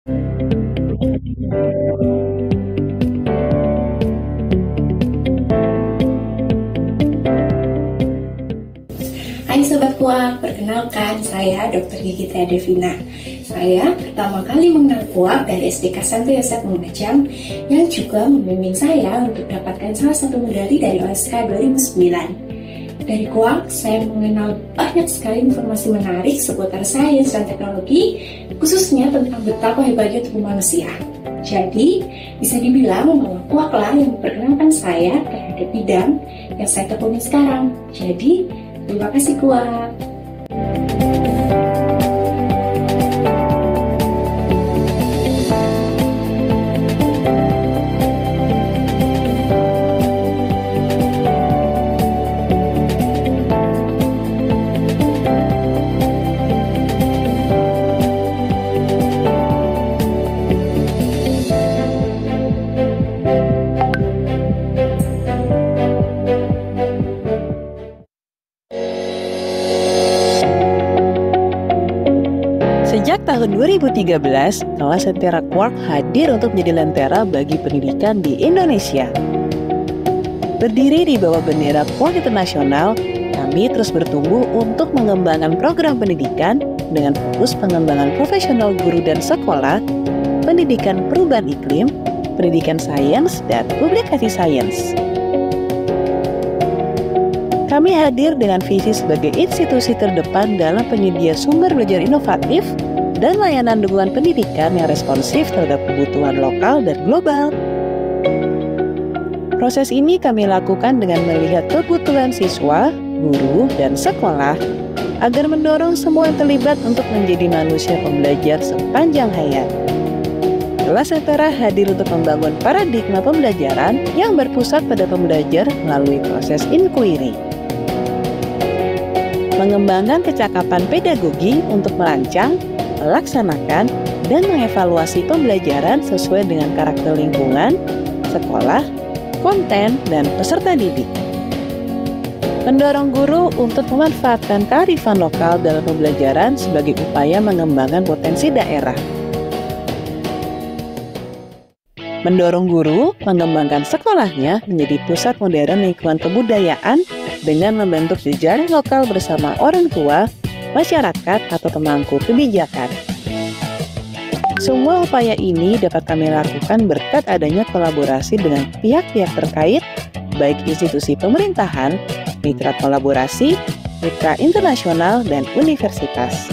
Hai Sobat Kuak, perkenalkan saya Dr. Gigita Devina. Saya pertama kali mengenal Kuak dari SDK Santo Yosef Lumajang yang juga membimbing saya untuk dapatkan salah satu medali dari OSK 2009. Dari Kuak, saya mengenal banyak sekali informasi menarik seputar sains dan teknologi, khususnya tentang betapa hebatnya tubuh manusia. Jadi, bisa dibilang bahwa Kuaklah yang memperkenalkan saya terhadap bidang yang saya tekuni sekarang. Jadi, terima kasih Kuak. Sejak tahun 2013, kelas Lentera Kuak hadir untuk menjadi lentera bagi pendidikan di Indonesia. Berdiri di bawah bendera Kuak Internasional, kami terus bertumbuh untuk mengembangkan program pendidikan dengan fokus pengembangan profesional guru dan sekolah, pendidikan perubahan iklim, pendidikan sains, dan publikasi sains. Kami hadir dengan visi sebagai institusi terdepan dalam penyedia sumber belajar inovatif dan layanan dukungan pendidikan yang responsif terhadap kebutuhan lokal dan global. Proses ini kami lakukan dengan melihat kebutuhan siswa, guru, dan sekolah agar mendorong semua yang terlibat untuk menjadi manusia pembelajar sepanjang hayat. Kelas Lentera hadir untuk membangun paradigma pembelajaran yang berpusat pada pembelajar melalui proses inquiry. Mengembangkan kecakapan pedagogi untuk merancang, melaksanakan, dan mengevaluasi pembelajaran sesuai dengan karakter lingkungan, sekolah, konten, dan peserta didik. Mendorong guru untuk memanfaatkan kearifan lokal dalam pembelajaran sebagai upaya mengembangkan potensi daerah. Mendorong guru mengembangkan sekolahnya menjadi pusat modern lingkungan kebudayaan dengan membentuk jejaring lokal bersama orang tua, masyarakat, atau pemangku kebijakan. Semua upaya ini dapat kami lakukan berkat adanya kolaborasi dengan pihak-pihak terkait, baik institusi pemerintahan, mitra kolaborasi, mitra internasional, dan universitas.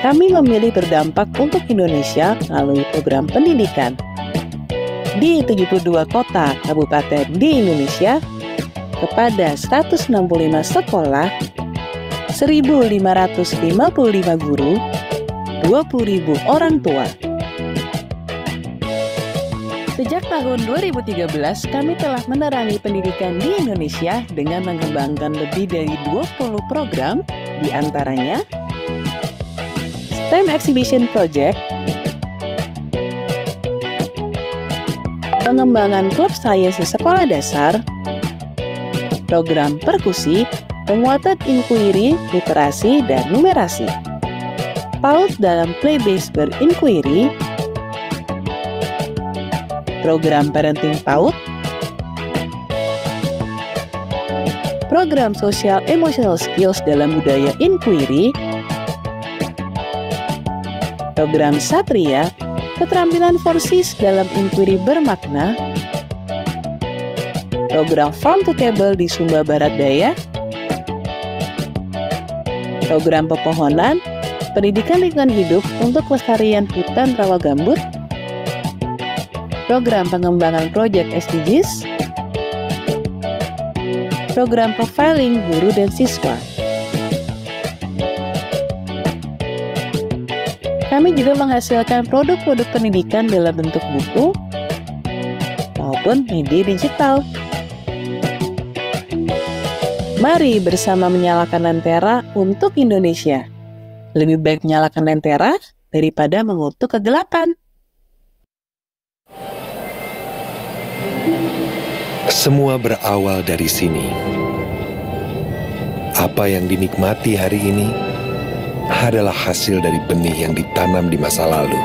Kami memilih berdampak untuk Indonesia melalui program pendidikan. Di 72 kota kabupaten di Indonesia, kepada 165 sekolah, 1.555 guru, 20.000 orang tua. Sejak tahun 2013, kami telah menerangi pendidikan di Indonesia dengan mengembangkan lebih dari 20 program, di antaranya STEM Exhibition Project, pengembangan klub sains di sekolah dasar, program perkusi, penguatan inquiry, literasi, dan numerasi, PAUD dalam play-based berinquiry, program parenting PAUD, program social emotional skills dalam budaya inquiry, program Satria, keterampilan forsis dalam inquiry bermakna, program Farm to Table di Sumba Barat Daya, program pepohonan, pendidikan lingkungan hidup untuk kelestarian hutan rawa gambut, program pengembangan proyek SDGs, program profiling guru dan siswa. Kami juga menghasilkan produk-produk pendidikan dalam bentuk buku maupun media digital. Mari bersama menyalakan lentera untuk Indonesia. Lebih baik menyalakan lentera daripada mengutuk kegelapan. Semua berawal dari sini. Apa yang dinikmati hari ini adalah hasil dari benih yang ditanam di masa lalu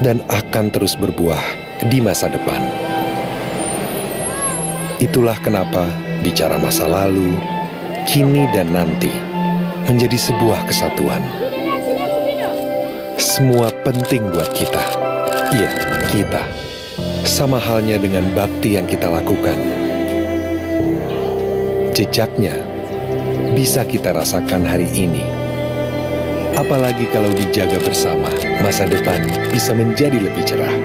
dan akan terus berbuah di masa depan. Itulah kenapa bicara masa lalu, kini dan nanti menjadi sebuah kesatuan. Semua penting buat kita. Ya, kita. Sama halnya dengan bakti yang kita lakukan. Jejaknya bisa kita rasakan hari ini. Apalagi kalau dijaga bersama, masa depan bisa menjadi lebih cerah.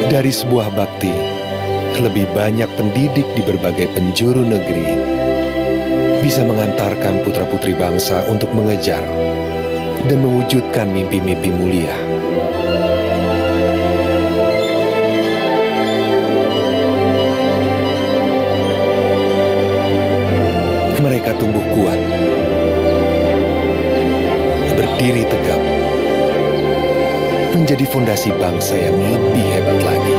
Dari sebuah bakti, lebih banyak pendidik di berbagai penjuru negeri bisa mengantarkan putra-putri bangsa untuk mengejar dan mewujudkan mimpi-mimpi mulia. Mereka tumbuh kuat, berdiri tegap, menjadi fondasi bangsa yang lebih hebat lagi.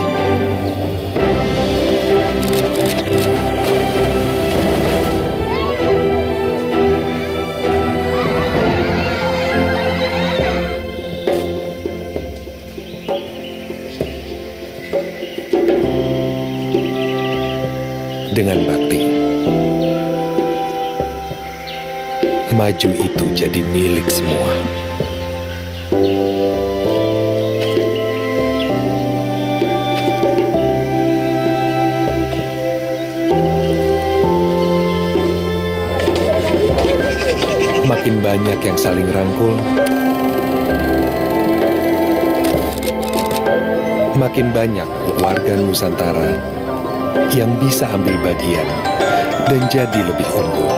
Dengan bakti, maju itu jadi milik semua. Makin banyak yang saling rangkul, makin banyak warga Nusantara yang bisa ambil bagian dan jadi lebih unggul.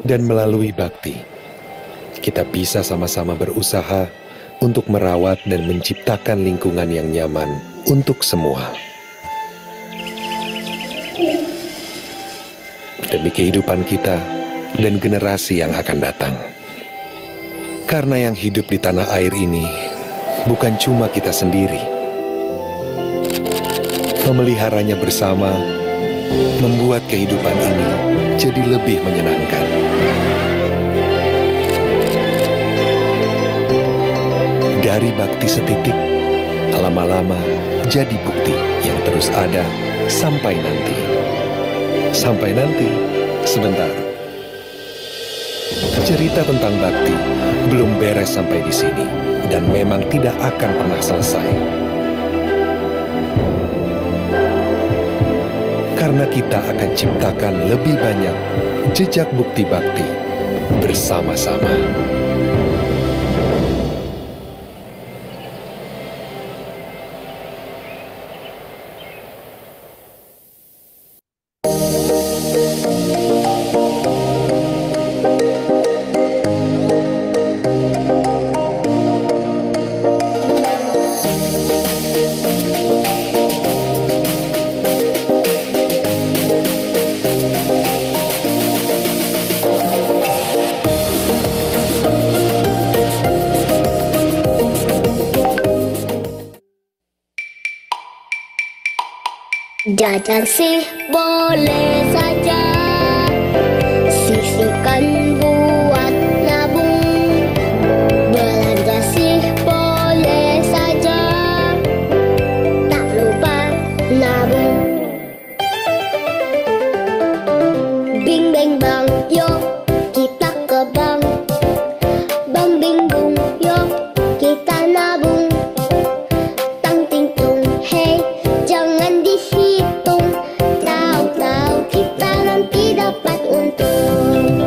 Dan melalui bakti, kita bisa sama-sama berusaha untuk merawat dan menciptakan lingkungan yang nyaman untuk semua. Demi kehidupan kita dan generasi yang akan datang. Karena yang hidup di tanah air ini bukan cuma kita sendiri. Memeliharanya bersama membuat kehidupan ini jadi lebih menyenangkan. Dari bakti setitik, lama-lama jadi bukti yang terus ada sampai nanti. Sampai nanti, sebentar. Cerita tentang bakti belum beres sampai di sini dan memang tidak akan pernah selesai. Karena kita akan ciptakan lebih banyak jejak bukti bakti bersama-sama. Jajan sih boleh saja, sisihkan buat nabung. Belanja sih boleh saja, tak lupa nabung. Bing bang bang, yuk kita ke bank. Bang bing bung, yuk kita nabung. Tang ting tung, hey jangan dihitung, tahu-tahu kita nanti dapat untung.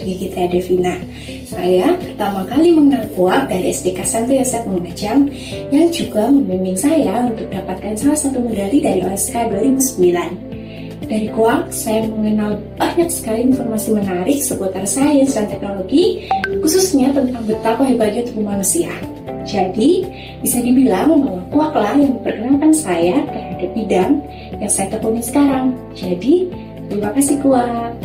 Gigi Tia Devina. Saya pertama kali mengenal kuak dari SDK Santo Yosef Lumajang yang juga membimbing saya untuk dapatkan salah satu medali dari OSK 2009. Dari kuak, saya mengenal banyak sekali informasi menarik seputar sains dan teknologi, khususnya tentang betapa hebatnya tubuh manusia. Jadi, bisa dibilang bahwa kuaklah yang memperkenalkan saya terhadap bidang yang saya tekuni sekarang. Jadi, terima kasih kuak.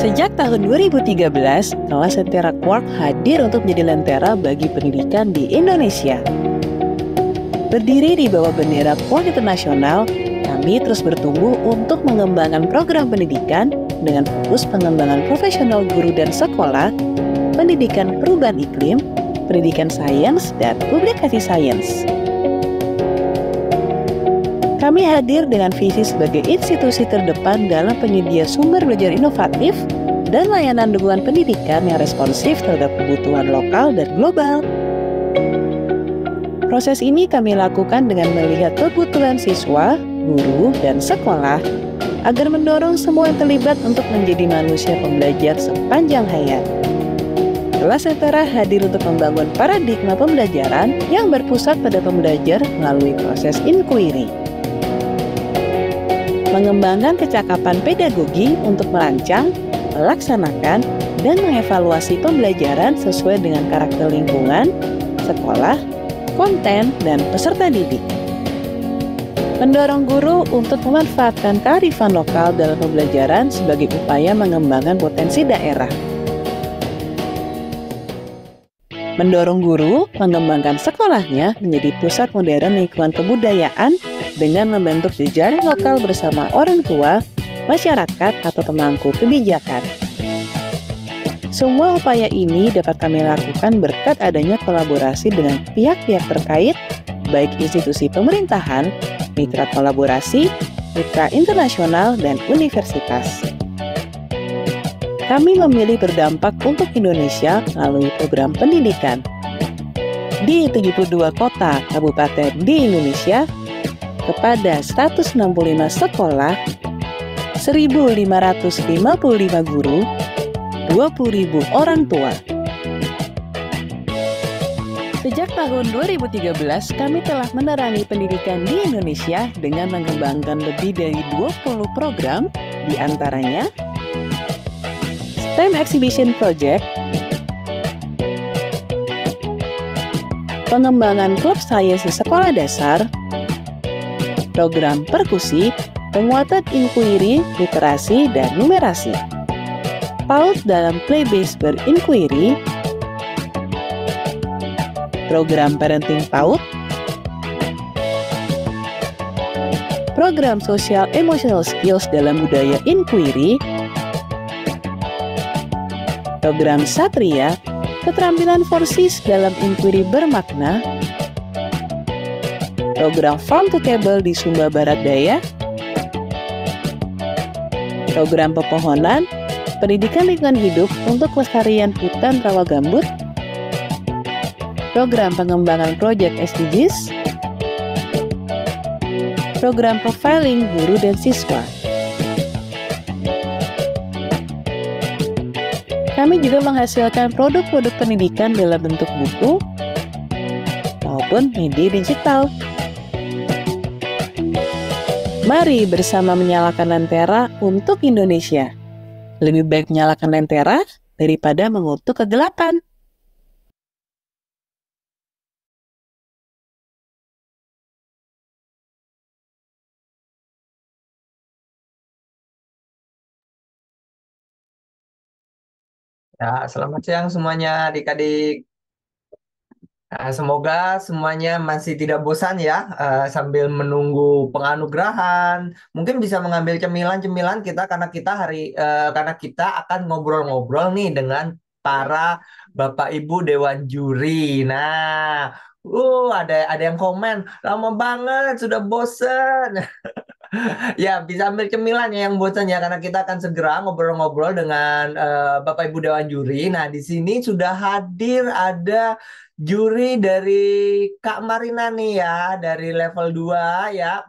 Sejak tahun 2013, kelas Lentera Quark hadir untuk menjadi lentera bagi pendidikan di Indonesia. Berdiri di bawah bendera Quark Internasional, kami terus bertumbuh untuk mengembangkan program pendidikan dengan fokus pengembangan profesional guru dan sekolah, pendidikan perubahan iklim, pendidikan sains, dan publikasi sains. Kami hadir dengan visi sebagai institusi terdepan dalam penyedia sumber belajar inovatif dan layanan dukungan pendidikan yang responsif terhadap kebutuhan lokal dan global. Proses ini kami lakukan dengan melihat kebutuhan siswa, guru, dan sekolah agar mendorong semua yang terlibat untuk menjadi manusia pembelajar sepanjang hayat. Kelas Lentera hadir untuk membangun paradigma pembelajaran yang berpusat pada pembelajar melalui proses inquiry. Mengembangkan kecakapan pedagogi untuk merancang, melaksanakan, dan mengevaluasi pembelajaran sesuai dengan karakter lingkungan, sekolah, konten, dan peserta didik. Mendorong guru untuk memanfaatkan kearifan lokal dalam pembelajaran sebagai upaya mengembangkan potensi daerah. Mendorong guru mengembangkan sekolahnya menjadi pusat modern lingkungan kebudayaan dengan membentuk jejaring lokal bersama orang tua, masyarakat, atau pemangku kebijakan. Semua upaya ini dapat kami lakukan berkat adanya kolaborasi dengan pihak-pihak terkait, baik institusi pemerintahan, mitra kolaborasi, mitra internasional, dan universitas. Kami memilih berdampak untuk Indonesia melalui program pendidikan. Di 72 kota kabupaten di Indonesia, kepada 165 sekolah, 1.555 guru, 20.000 orang tua. Sejak tahun 2013, kami telah menerangi pendidikan di Indonesia dengan mengembangkan lebih dari 20 program, di antaranya STEM Exhibition Project, pengembangan klub sains di sekolah dasar, program perkusi, penguatan inquiry, literasi, dan numerasi, PAUD dalam play-based berinquiry, program parenting PAUD, program social emotional skills dalam budaya inquiry, program Satria, keterampilan forsis dalam inquiry bermakna, program Farm to Table di Sumba Barat Daya, program pepohonan, pendidikan lingkungan hidup untuk kelestarian hutan rawa gambut, program pengembangan proyek SDGs, program profiling guru dan siswa. Kami juga menghasilkan produk-produk pendidikan dalam bentuk buku maupun media digital. Mari bersama menyalakan lentera untuk Indonesia. Lebih baik menyalakan lentera daripada mengutuk kegelapan. Ya, selamat siang semuanya adik-adik. Semoga semuanya masih tidak bosan ya, sambil menunggu penganugerahan. Mungkin bisa mengambil cemilan-cemilan kita karena kita akan ngobrol-ngobrol nih dengan para Bapak Ibu Dewan Juri. Nah, ada yang komen, lama banget, sudah bosen. Ya, bisa ambil cemilan ya yang bosan ya, karena kita akan segera ngobrol-ngobrol dengan Bapak Ibu Dewan Juri. Nah, di sini sudah hadir ada juri dari Kak Marina nih ya, dari level 2 ya.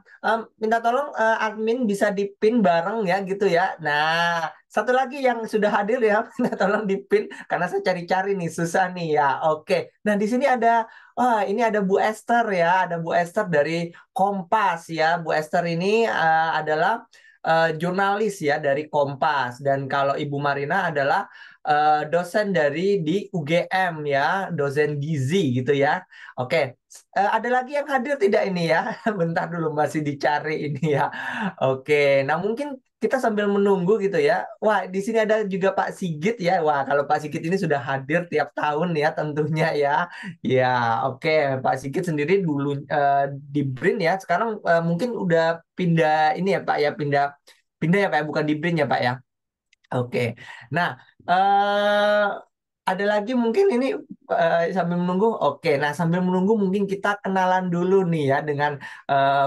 Minta tolong admin bisa dipin bareng ya gitu ya. Nah, satu lagi yang sudah hadir ya, minta tolong dipin karena saya cari-cari nih, susah nih ya. Oke. Nah, di sini ada, ini ada Bu Esther ya, ada Bu Esther dari Kompas ya. Bu Esther ini adalah jurnalis ya dari Kompas, dan kalau Ibu Marina adalah dosen di UGM ya, dosen gizi gitu ya. Oke, ada lagi yang hadir tidak ini ya? Bentar dulu, masih dicari ini ya. Oke, nah mungkin kita sambil menunggu gitu ya. Wah, di sini ada juga Pak Sigit ya. Wah, kalau Pak Sigit ini sudah hadir tiap tahun ya tentunya ya. Ya, oke. Pak Sigit sendiri dulu di BRIN ya. Sekarang mungkin udah pindah ini ya Pak ya, pindah pindah ya Pak ya, bukan di BRIN ya Pak ya. Oke. Nah, eh ada lagi mungkin ini sambil menunggu. Oke, nah sambil menunggu mungkin kita kenalan dulu nih ya dengan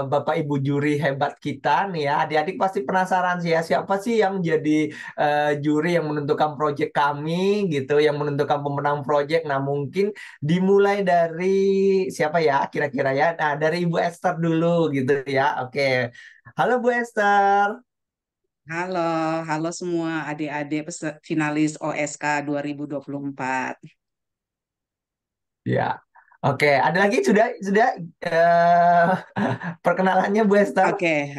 Bapak Ibu juri hebat kita nih ya. Adik-adik pasti penasaran sih ya, siapa sih yang jadi juri yang menentukan proyek kami gitu, yang menentukan pemenang proyek. Nah, mungkin dimulai dari siapa ya kira-kira ya? Nah, dari Ibu Esther dulu gitu ya. Oke. Halo Bu Esther. Halo, halo semua adik-adik finalis OSK 2024. Ya, oke. Ada lagi sudah perkenalannya Bu Esther. Oke,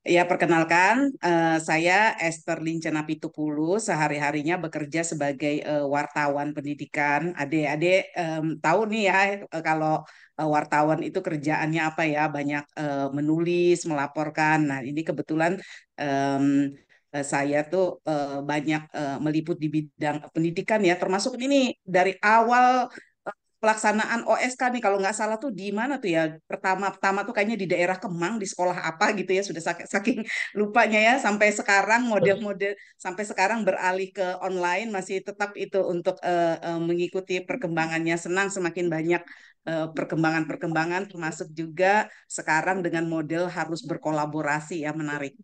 ya perkenalkan, saya Esther Lincana Pitupulu, sehari-harinya bekerja sebagai wartawan pendidikan. Adik-adik tahu nih ya, kalau wartawan itu kerjaannya apa ya, banyak menulis, melaporkan. Nah, ini kebetulan em, saya tuh banyak meliput di bidang pendidikan ya, termasuk ini dari awal pelaksanaan OSK nih, kalau nggak salah tuh di mana tuh ya, pertama tuh kayaknya di daerah Kemang, di sekolah apa gitu ya, sudah saking lupanya ya, sampai sekarang model-model, sampai sekarang beralih ke online, masih tetap itu untuk mengikuti perkembangannya. Senang semakin banyak perkembangan-perkembangan, termasuk juga sekarang dengan model harus berkolaborasi ya, menarik.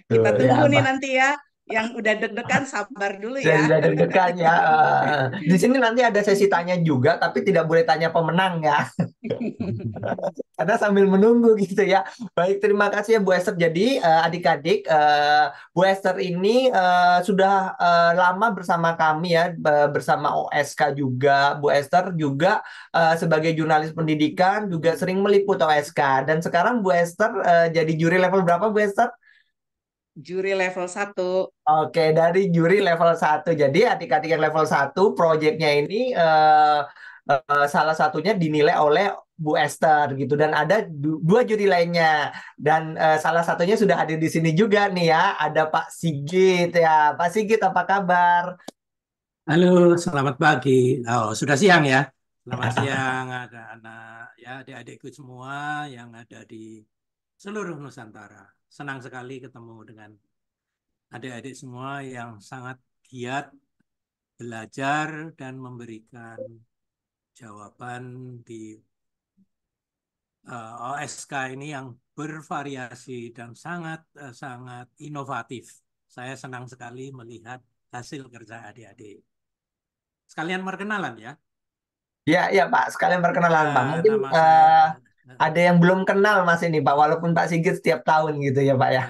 Kita Tuh, tunggu ya, nih nanti ya, yang udah deg-degan sabar dulu saya ya. sudah deg-degan ya. Di sini nanti ada sesi tanya juga, tapi tidak boleh tanya pemenang ya. Karena sambil menunggu gitu ya. Baik, terima kasih ya Bu Esther. Jadi adik-adik, Bu Esther ini sudah lama bersama kami ya, bersama OSK juga. Bu Esther juga sebagai jurnalis pendidikan juga sering meliput OSK. Dan sekarang Bu Esther jadi juri level berapa Bu Esther? Juri level 1. Oke, dari juri level 1. Jadi adik-adik yang level 1, proyeknya ini salah satunya dinilai oleh Bu Esther gitu. Dan ada dua juri lainnya. Dan salah satunya sudah hadir di sini juga nih ya. Ada Pak Sigit ya. Pak Sigit, apa kabar? Halo, selamat pagi. Oh, sudah siang ya. Selamat siang, ada anak ya, adik-adikku semua yang ada di seluruh Nusantara. Senang sekali ketemu dengan adik-adik semua yang sangat giat belajar dan memberikan jawaban di OSK ini yang bervariasi dan sangat inovatif. Saya senang sekali melihat hasil kerja adik-adik. Sekalian perkenalan ya. Ya, ya Pak. Sekalian perkenalan Pak. Mungkin Nama saya ada yang belum kenal Mas ini Pak. Walaupun Pak Sigit setiap tahun gitu ya Pak ya.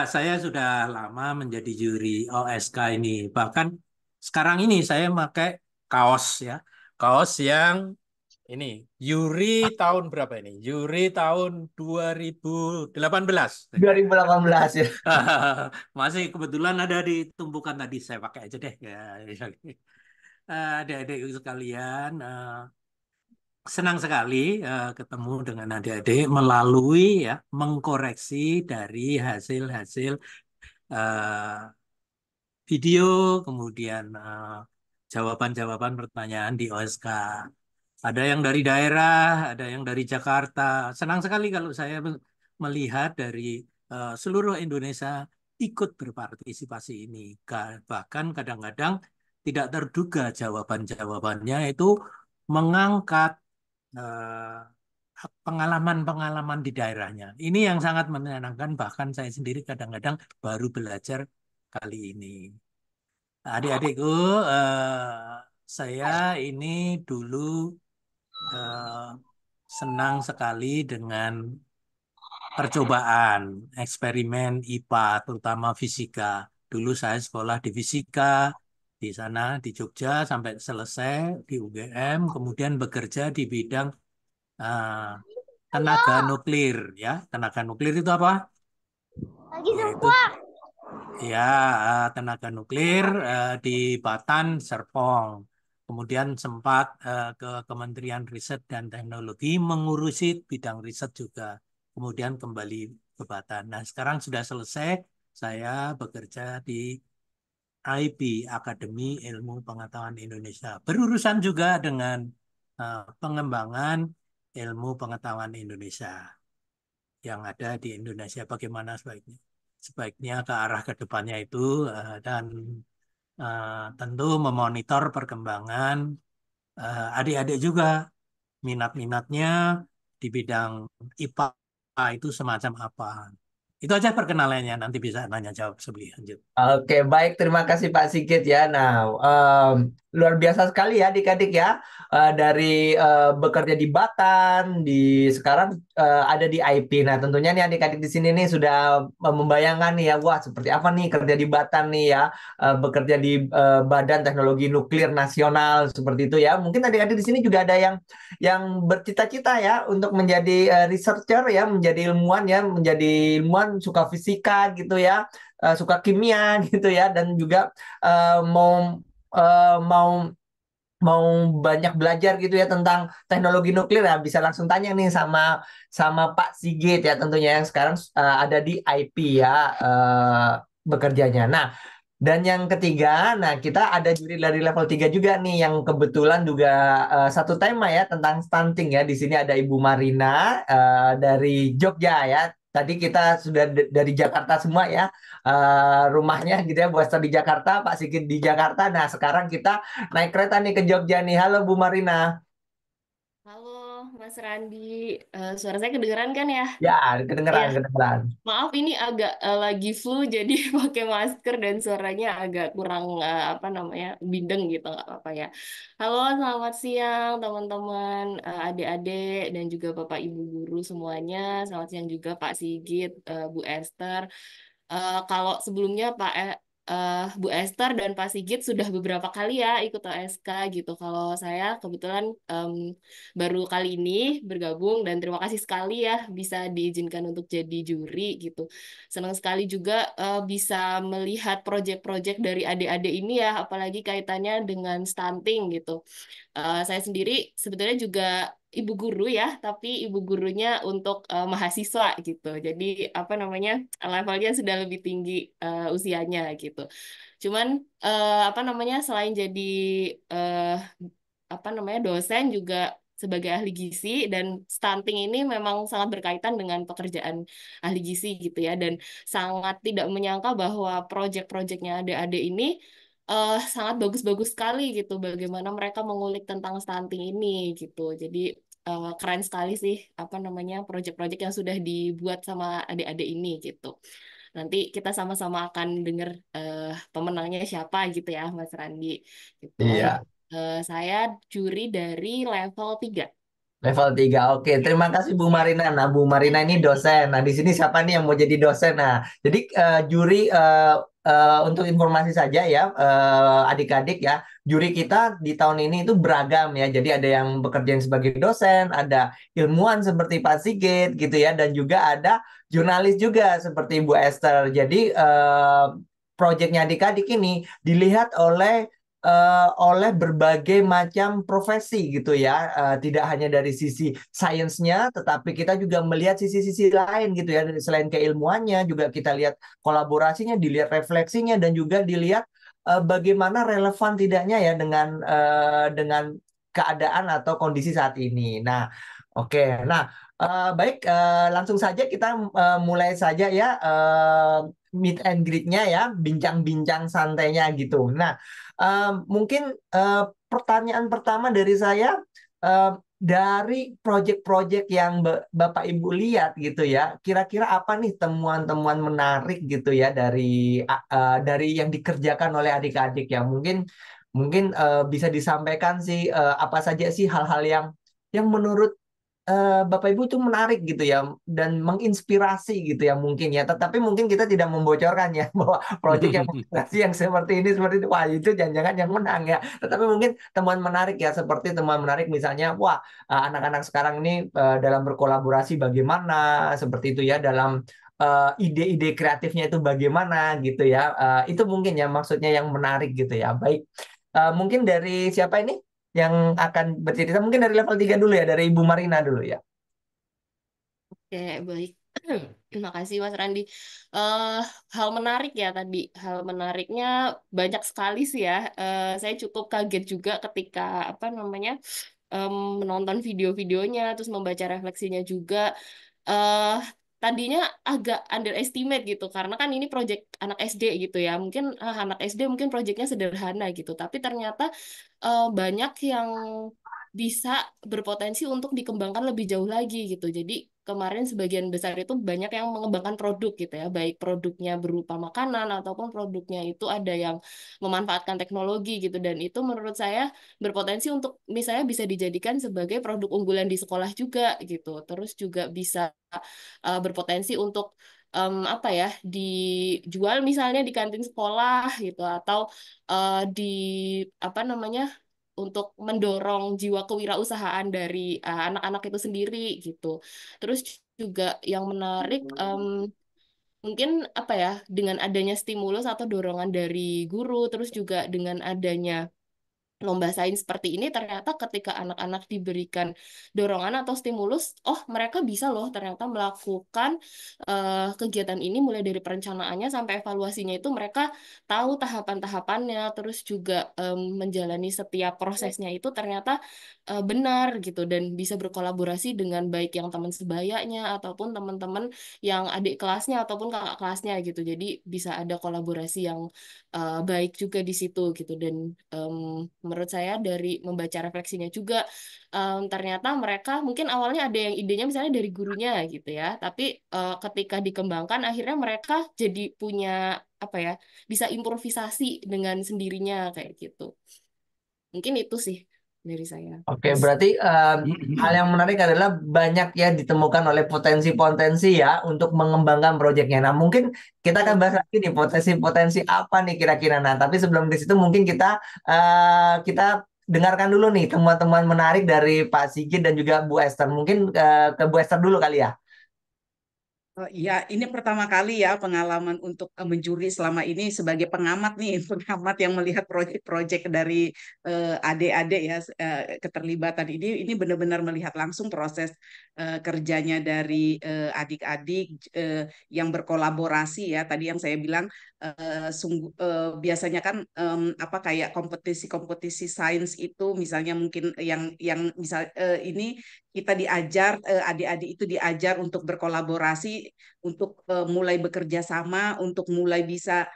saya sudah lama menjadi juri OSK ini. Bahkan sekarang ini saya pakai kaos ya. Kaos yang ini juri tahun berapa ini? Juri tahun 2018. 2018 ya. Masih kebetulan ada di tumpukan tadi, saya pakai aja deh ya. Adik-adik sekalian, senang sekali ketemu dengan adik-adik melalui ya mengkoreksi dari hasil-hasil video, kemudian jawaban-jawaban pertanyaan di OSK. Ada yang dari daerah, ada yang dari Jakarta. Senang sekali kalau saya melihat dari seluruh Indonesia ikut berpartisipasi ini. Bahkan kadang-kadang tidak terduga jawaban-jawabannya itu mengangkat pengalaman-pengalaman di daerahnya. Ini yang sangat menyenangkan, bahkan saya sendiri kadang-kadang baru belajar kali ini. Adik-adikku, saya ini dulu eh, senang sekali dengan percobaan eksperimen IPA, terutama fisika. Dulu saya sekolah di fisika di sana di Jogja sampai selesai di UGM, kemudian bekerja di bidang eh, tenaga nuklir. Ya, tenaga nuklir itu apa? Lagi Yaitu sempat. ya, tenaga nuklir di Batan, Serpong. Kemudian sempat ke Kementerian Riset dan Teknologi mengurusi bidang riset juga. Kemudian kembali ke Batan. Nah, sekarang sudah selesai. Saya bekerja di IB, Akademi Ilmu Pengetahuan Indonesia. Berurusan juga dengan pengembangan ilmu pengetahuan Indonesia yang ada di Indonesia. Bagaimana sebaiknya ke arah ke depannya itu dan tentu memonitor perkembangan adik-adik juga minat-minatnya di bidang IPA itu semacam apa. Itu aja perkenalannya, nanti bisa nanya jawab sebelum lanjut. Oke, baik. Terima kasih Pak Sigit ya. Nah, luar biasa sekali ya adik-adik ya. Dari bekerja di Batan, di sekarang ada di IP. Nah, tentunya nih adik-adik di sini nih sudah membayangkan nih ya, wah seperti apa nih kerja di Batan nih ya, bekerja di Badan Teknologi Nuklir Nasional seperti itu ya. Mungkin adik-adik di sini juga ada yang bercita-cita ya untuk menjadi researcher ya, menjadi ilmuwan ya, menjadi ilmuwan suka fisika gitu ya, suka kimia gitu ya, dan juga mau mau mau banyak belajar gitu ya tentang teknologi nuklir ya, bisa langsung tanya nih sama sama Pak Sigit ya, tentunya yang sekarang ada di IP ya, bekerjanya. Nah, dan yang ketiga, nah kita ada juri dari level 3 juga nih yang kebetulan juga satu tema ya tentang stunting ya. Di sini ada Ibu Marina dari Jogja ya. Tadi kita sudah dari Jakarta semua ya, rumahnya gitu ya, Bu Esther di Jakarta, Pak Sigit di Jakarta. Nah, sekarang kita naik kereta nih ke Jogja nih. Halo Bu Marina. Halo Mas Randi. Suara saya kedengeran kan ya? Ya, Iya, kedengeran, kedengeran. maaf ini agak lagi flu jadi pakai masker dan suaranya agak kurang apa namanya bindeng gitu nggak apa-apa ya. Halo, selamat siang teman-teman, adik-adik dan juga Bapak Ibu guru semuanya. Selamat siang juga Pak Sigit, Bu Esther. Kalau sebelumnya Bu Esther dan Pak Sigit sudah beberapa kali ya ikut OSK gitu. Kalau saya kebetulan baru kali ini bergabung dan terima kasih sekali ya bisa diizinkan untuk jadi juri gitu. Senang sekali juga bisa melihat proyek-proyek dari adik-adik ini ya, apalagi kaitannya dengan stunting gitu. Saya sendiri sebetulnya juga ibu guru ya, tapi ibu gurunya untuk mahasiswa gitu. Jadi apa namanya levelnya sudah lebih tinggi usianya gitu. Cuman apa namanya selain jadi eh, apa namanya dosen juga sebagai ahli gizi dan stunting ini memang sangat berkaitan dengan pekerjaan ahli gizi gitu ya dan sangat tidak menyangka bahwa proyek-proyeknya adik-adik ini sangat bagus-bagus sekali gitu bagaimana mereka mengulik tentang stunting ini gitu. Jadi keren sekali sih apa namanya proyek-proyek yang sudah dibuat sama adik-adik ini gitu. Nanti kita sama-sama akan dengar pemenangnya siapa gitu ya Mas Randi gitu. Oh ya, Iya. saya juri dari level 3. Level 3. Oke, terima kasih Bu Marina. Nah, Bu Marina ini dosen. Nah, di sini siapa nih yang mau jadi dosen? Nah, jadi juri untuk informasi saja ya, adik-adik ya, juri kita di tahun ini itu beragam ya. Jadi ada yang bekerja sebagai dosen, ada ilmuwan seperti Pak Sigit gitu ya, dan juga ada jurnalis juga seperti Bu Esther. Jadi proyeknya adik-adik ini dilihat oleh berbagai macam profesi gitu ya. Tidak hanya dari sisi sainsnya, tetapi kita juga melihat sisi-sisi lain gitu ya. Selain keilmuannya, juga kita lihat kolaborasinya, dilihat refleksinya, dan juga dilihat bagaimana relevan tidaknya ya dengan keadaan atau kondisi saat ini. Nah, oke. Nah, baik, langsung saja kita mulai saja ya meet and greet-nya ya, bincang-bincang santainya gitu. Nah, mungkin pertanyaan pertama dari saya, dari proyek-proyek yang Bapak Ibu lihat gitu ya, kira-kira apa nih temuan-temuan menarik gitu ya dari yang dikerjakan oleh adik-adik ya? Mungkin mungkin bisa disampaikan sih apa saja sih hal-hal yang menurut Bapak Ibu itu menarik gitu ya dan menginspirasi gitu ya mungkin ya. Tetapi mungkin kita tidak membocorkan ya bahwa proyek yang menginspirasi yang seperti ini wah itu jangan-jangan yang menang ya. Tetapi mungkin temuan menarik ya seperti temuan menarik misalnya wah anak-anak sekarang ini dalam berkolaborasi bagaimana seperti itu ya dalam ide-ide kreatifnya itu bagaimana gitu ya. Itu mungkin ya maksudnya yang menarik gitu ya. Baik. Mungkin dari siapa ini yang akan bercerita? Mungkin dari level 3 dulu ya, dari Ibu Marina dulu ya. Oke, baik. Terima kasih Mas Randi. Eh, Hal menarik ya tadi. Hal menariknya banyak sekali sih ya. Saya cukup kaget juga ketika apa namanya menonton video-videonya, terus membaca refleksinya juga. eh Tadinya agak underestimate gitu, karena kan ini project anak SD gitu ya. Mungkin anak SD mungkin projectnya sederhana gitu, tapi ternyata banyak yang bisa berpotensi untuk dikembangkan lebih jauh lagi gitu. Jadi kemarin sebagian besar itu banyak yang mengembangkan produk gitu ya, baik produknya berupa makanan ataupun produknya itu ada yang memanfaatkan teknologi gitu. Dan itu menurut saya berpotensi untuk misalnya bisa dijadikan sebagai produk unggulan di sekolah juga gitu. Terus juga bisa berpotensi untuk apa ya dijual misalnya di kantin sekolah gitu, atau di apa namanya untuk mendorong jiwa kewirausahaan dari anak-anak itu sendiri gitu. Terus juga yang menarik mungkin apa ya, dengan adanya stimulus atau dorongan dari guru, terus juga dengan adanya lomba sains seperti ini, ternyata ketika anak-anak diberikan dorongan atau stimulus, oh mereka bisa loh ternyata melakukan kegiatan ini mulai dari perencanaannya sampai evaluasinya, itu mereka tahu tahapan-tahapannya, terus juga menjalani setiap prosesnya itu ternyata benar gitu, dan bisa berkolaborasi dengan baik yang teman sebayanya ataupun teman-teman yang adik kelasnya ataupun kakak kelasnya gitu. Jadi bisa ada kolaborasi yang baik juga di situ gitu. Dan menurut saya dari membaca refleksinya juga ternyata mereka mungkin awalnya ada yang idenya misalnya dari gurunya gitu ya, tapi ketika dikembangkan akhirnya mereka jadi punya apa ya, bisa improvisasi dengan sendirinya kayak gitu. Mungkin itu sih dari saya. Oke, berarti hal yang menarik adalah banyak ya ditemukan oleh potensi-potensi ya untuk mengembangkan proyeknya. Nah, mungkin kita akan bahas lagi nih potensi-potensi apa nih kira-kira. Nah, tapi sebelum di situ mungkin kita dengarkan dulu nih temuan-temuan menarik dari Pak Sigit dan juga Bu Esther. Mungkin ke Bu Esther dulu kali ya. Oh, iya, ini pertama kali ya pengalaman untuk menjuri selama ini sebagai pengamat nih, pengamat yang melihat proyek-proyek dari adik-adik ya, keterlibatan ini benar-benar melihat langsung proses kerjanya dari adik-adik yang berkolaborasi ya. Tadi yang saya bilang biasanya kan apa kayak kompetisi-kompetisi sains itu misalnya mungkin yang misal ini kita diajar adik-adik itu diajar untuk berkolaborasi, untuk mulai bekerja sama, untuk mulai bisa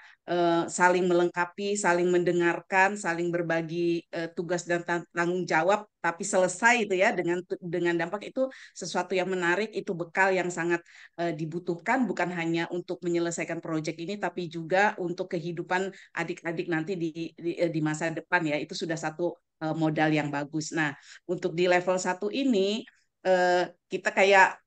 saling melengkapi, saling mendengarkan, saling berbagi tugas dan tanggung jawab, tapi selesai itu ya dengan dampak. Itu sesuatu yang menarik, itu bekal yang sangat dibutuhkan bukan hanya untuk menyelesaikan proyek ini, tapi juga untuk kehidupan adik-adik nanti di masa depan ya. Itu sudah satu modal yang bagus. Nah, untuk di level 1 ini kita kayak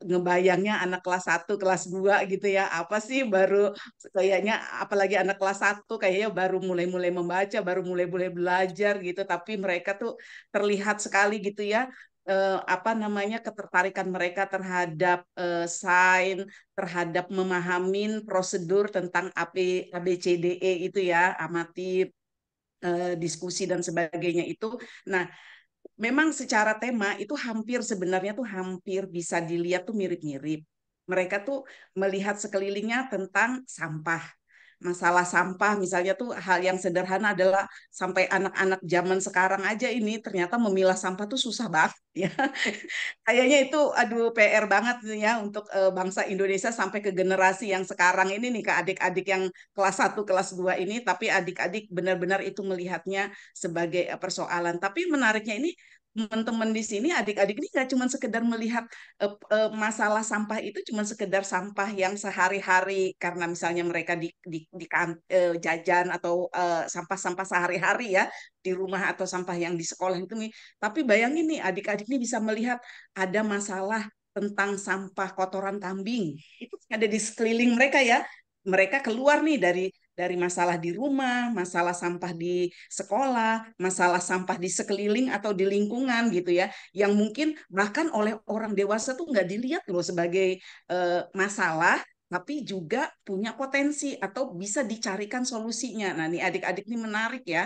ngebayangnya anak kelas 1, kelas 2 gitu ya. Apa sih baru kayaknya apalagi anak kelas 1 kayaknya baru mulai-mulai membaca, baru mulai-mulai belajar gitu, tapi mereka tuh terlihat sekali gitu ya apa namanya ketertarikan mereka terhadap sains, terhadap memahamin prosedur tentang ABCDE itu ya, amati diskusi dan sebagainya itu. Nah, memang secara tema itu sebenarnya tuh hampir bisa dilihat tuh mirip-mirip. Mereka tuh melihat sekelilingnya tentang sampah. masalah sampah misalnya tuh hal yang sederhana adalah sampai anak-anak zaman sekarang aja ini ternyata memilah sampah tuh susah banget ya. Kayaknya itu aduh PR banget ya untuk bangsa Indonesia sampai ke generasi yang sekarang ini nih ke adik-adik yang kelas 1 kelas 2 ini, tapi adik-adik benar-benar itu melihatnya sebagai persoalan. Tapi menariknya ini teman-teman di sini adik-adik ini nggak cuma sekedar melihat masalah sampah itu cuma sekedar sampah yang sehari-hari karena misalnya mereka jajan atau sampah-sampah sehari-hari ya di rumah atau sampah yang di sekolah itu nih. Tapi bayangin nih adik-adik ini bisa melihat ada masalah tentang sampah kotoran kambing itu ada di sekeliling mereka ya. Mereka keluar nih dari masalah di rumah, masalah sampah di sekolah, masalah sampah di sekeliling atau di lingkungan gitu ya, yang mungkin bahkan oleh orang dewasa tuh nggak dilihat loh sebagai masalah, tapi juga punya potensi atau bisa dicarikan solusinya. Nah, nih adik-adik ini menarik ya.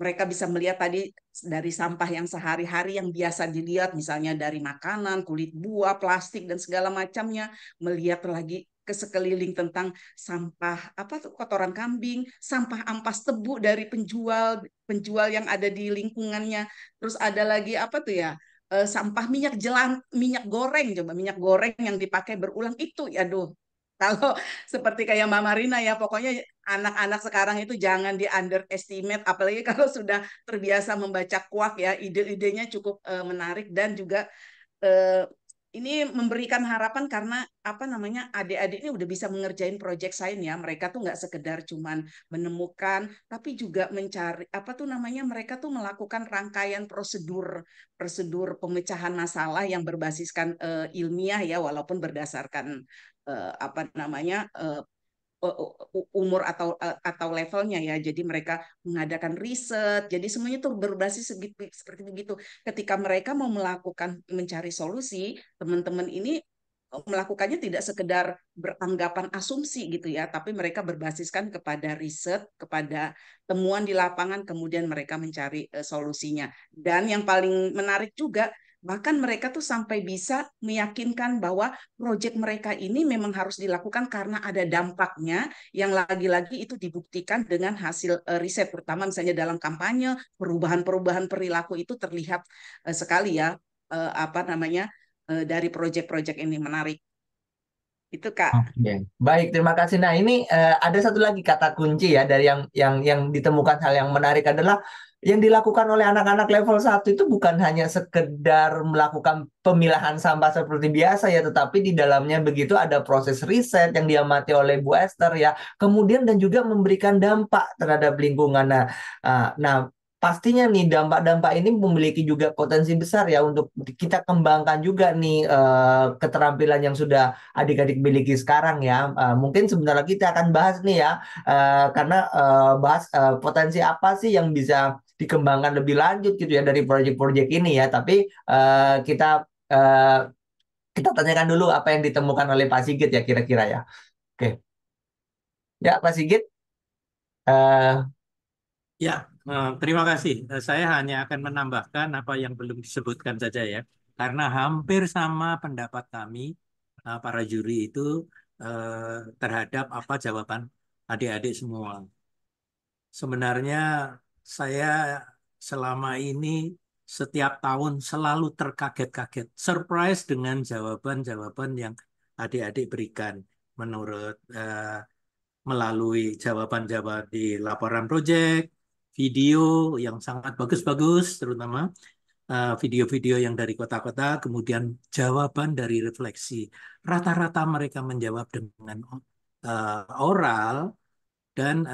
Mereka bisa melihat tadi dari sampah yang sehari-hari yang biasa dilihat, misalnya dari makanan, kulit buah, plastik dan segala macamnya, melihat lagi ke sekeliling tentang sampah apa tuh kotoran kambing, sampah ampas tebu dari penjual penjual yang ada di lingkungannya. Terus ada lagi apa tuh ya? Sampah minyak goreng, coba minyak goreng yang dipakai berulang itu, aduh. Kalau seperti kayak Mbak Marina ya, pokoknya anak-anak sekarang itu jangan di underestimate, apalagi kalau sudah terbiasa membaca kuak ya, ide-idenya cukup menarik dan juga eh, ini memberikan harapan karena apa namanya adik-adik ini udah bisa mengerjain project sains ya. Mereka tuh nggak sekedar cuman menemukan, tapi juga mencari apa tuh namanya mereka tuh melakukan rangkaian prosedur prosedur pemecahan masalah yang berbasiskan ilmiah ya, walaupun berdasarkan apa namanya umur atau levelnya ya. Jadi mereka mengadakan riset. Jadi semuanya tuh berbasis seperti begitu. Ketika mereka mau melakukan mencari solusi, teman-teman ini melakukannya tidak sekedar beranggapan asumsi gitu ya, tapi mereka berbasiskan kepada riset, kepada temuan di lapangan, kemudian mereka mencari solusinya. Dan yang paling menarik juga, bahkan mereka tuh sampai bisa meyakinkan bahwa proyek mereka ini memang harus dilakukan karena ada dampaknya yang lagi-lagi itu dibuktikan dengan hasil riset, terutama misalnya dalam kampanye, perubahan-perubahan perilaku itu terlihat sekali ya, apa namanya, dari proyek-proyek ini menarik. Itu Kak. Oke, baik, terima kasih. Nah, ini ada satu lagi kata kunci ya dari yang ditemukan hal yang menarik adalah yang dilakukan oleh anak-anak level 1 itu bukan hanya sekedar melakukan pemilahan sampah seperti biasa ya, tetapi di dalamnya begitu ada proses riset yang diamati oleh Bu Esther ya. Kemudian dan juga memberikan dampak terhadap lingkungan. Nah, pastinya nih dampak-dampak ini memiliki juga potensi besar ya untuk kita kembangkan juga nih keterampilan yang sudah adik-adik miliki sekarang ya. Mungkin sebentar lagi kita akan bahas nih ya, karena bahas potensi apa sih yang bisa dikembangkan lebih lanjut gitu ya dari proyek-proyek ini ya. Tapi kita uh, kita tanyakan dulu apa yang ditemukan oleh Pak Sigit ya kira-kira ya. Oke, ya Pak Sigit. Uh, Ya, terima kasih. Saya hanya akan menambahkan apa yang belum disebutkan saja ya, karena hampir sama pendapat kami para juri itu terhadap apa jawaban adik-adik semua. Sebenarnya saya selama ini setiap tahun selalu terkaget-kaget, surprise dengan jawaban-jawaban yang adik-adik berikan menurut melalui jawaban-jawaban di laporan proyek, video yang sangat bagus-bagus, terutama video-video yang dari kota-kota, kemudian jawaban dari refleksi. Rata-rata mereka menjawab dengan oral dan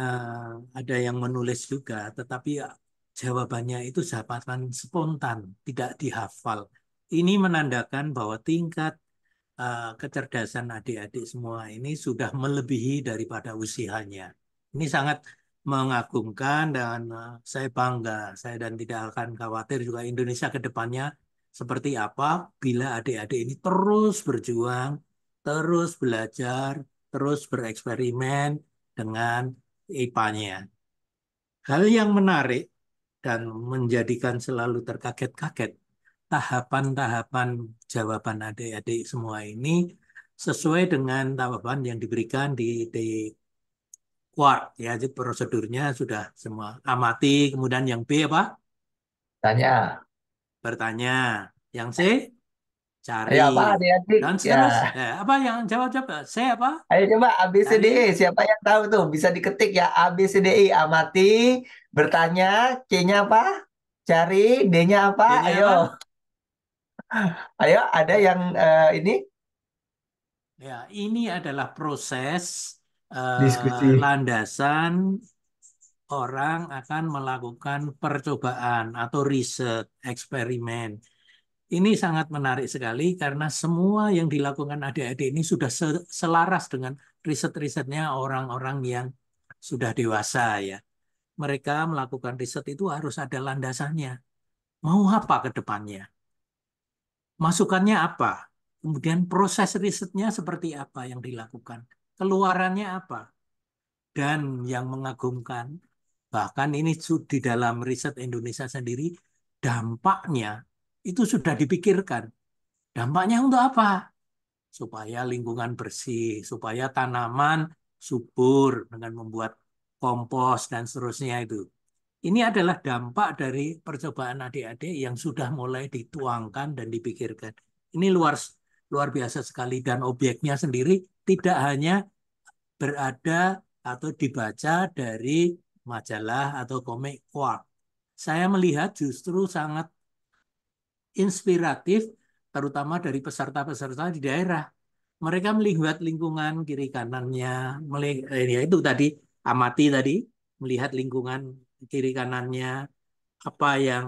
ada yang menulis juga, tetapi jawabannya itu jawaban spontan, tidak dihafal. Ini menandakan bahwa tingkat kecerdasan adik-adik semua ini sudah melebihi daripada usianya. Ini sangat mengagumkan dan saya bangga. Saya dan tidak akan khawatir juga Indonesia ke depannya seperti apa bila adik-adik ini terus berjuang, terus belajar, terus bereksperimen dengan IPA-nya. Hal yang menarik dan menjadikan selalu terkaget-kaget tahapan-tahapan jawaban adik-adik semua ini sesuai dengan tahapan yang diberikan di Quark ya. Jadi prosedurnya sudah semua. Amati, kemudian yang B apa? Tanya. Bertanya. Yang C, cari. Ayo apa adik-adik? Dan Ya. seterusnya. Apa yang jawab-jawab? C apa? Ayo coba A B C D Cari. E. Siapa yang tahu tuh? Bisa diketik ya A B C D E. Amati, bertanya, C-nya apa? Cari, D-nya apa? D-nya Ayo. apa? Ayo, ada yang ini Ya, ini adalah proses diskusi. landasan orang akan melakukan percobaan atau riset, eksperimen. Ini sangat menarik sekali karena semua yang dilakukan adik-adik ini sudah selaras dengan riset-risetnya orang-orang yang sudah dewasa ya. Mereka melakukan riset itu harus ada landasannya. Mau apa ke depannya? Masukannya apa? Kemudian proses risetnya seperti apa yang dilakukan? Keluarannya apa? Dan yang mengagumkan, bahkan ini di dalam riset Indonesia sendiri, dampaknya itu sudah dipikirkan. Dampaknya untuk apa? Supaya lingkungan bersih, supaya tanaman subur dengan membuat kompos dan seterusnya itu. Ini adalah dampak dari percobaan adik-adik yang sudah mulai dituangkan dan dipikirkan. Ini luar luar biasa sekali dan objeknya sendiri tidak hanya berada atau dibaca dari majalah atau komik Quark. Saya melihat justru sangat inspiratif, terutama dari peserta-peserta di daerah. Mereka melihat lingkungan kiri kanannya, ya itu tadi amati tadi, melihat lingkungan kiri kanannya, apa yang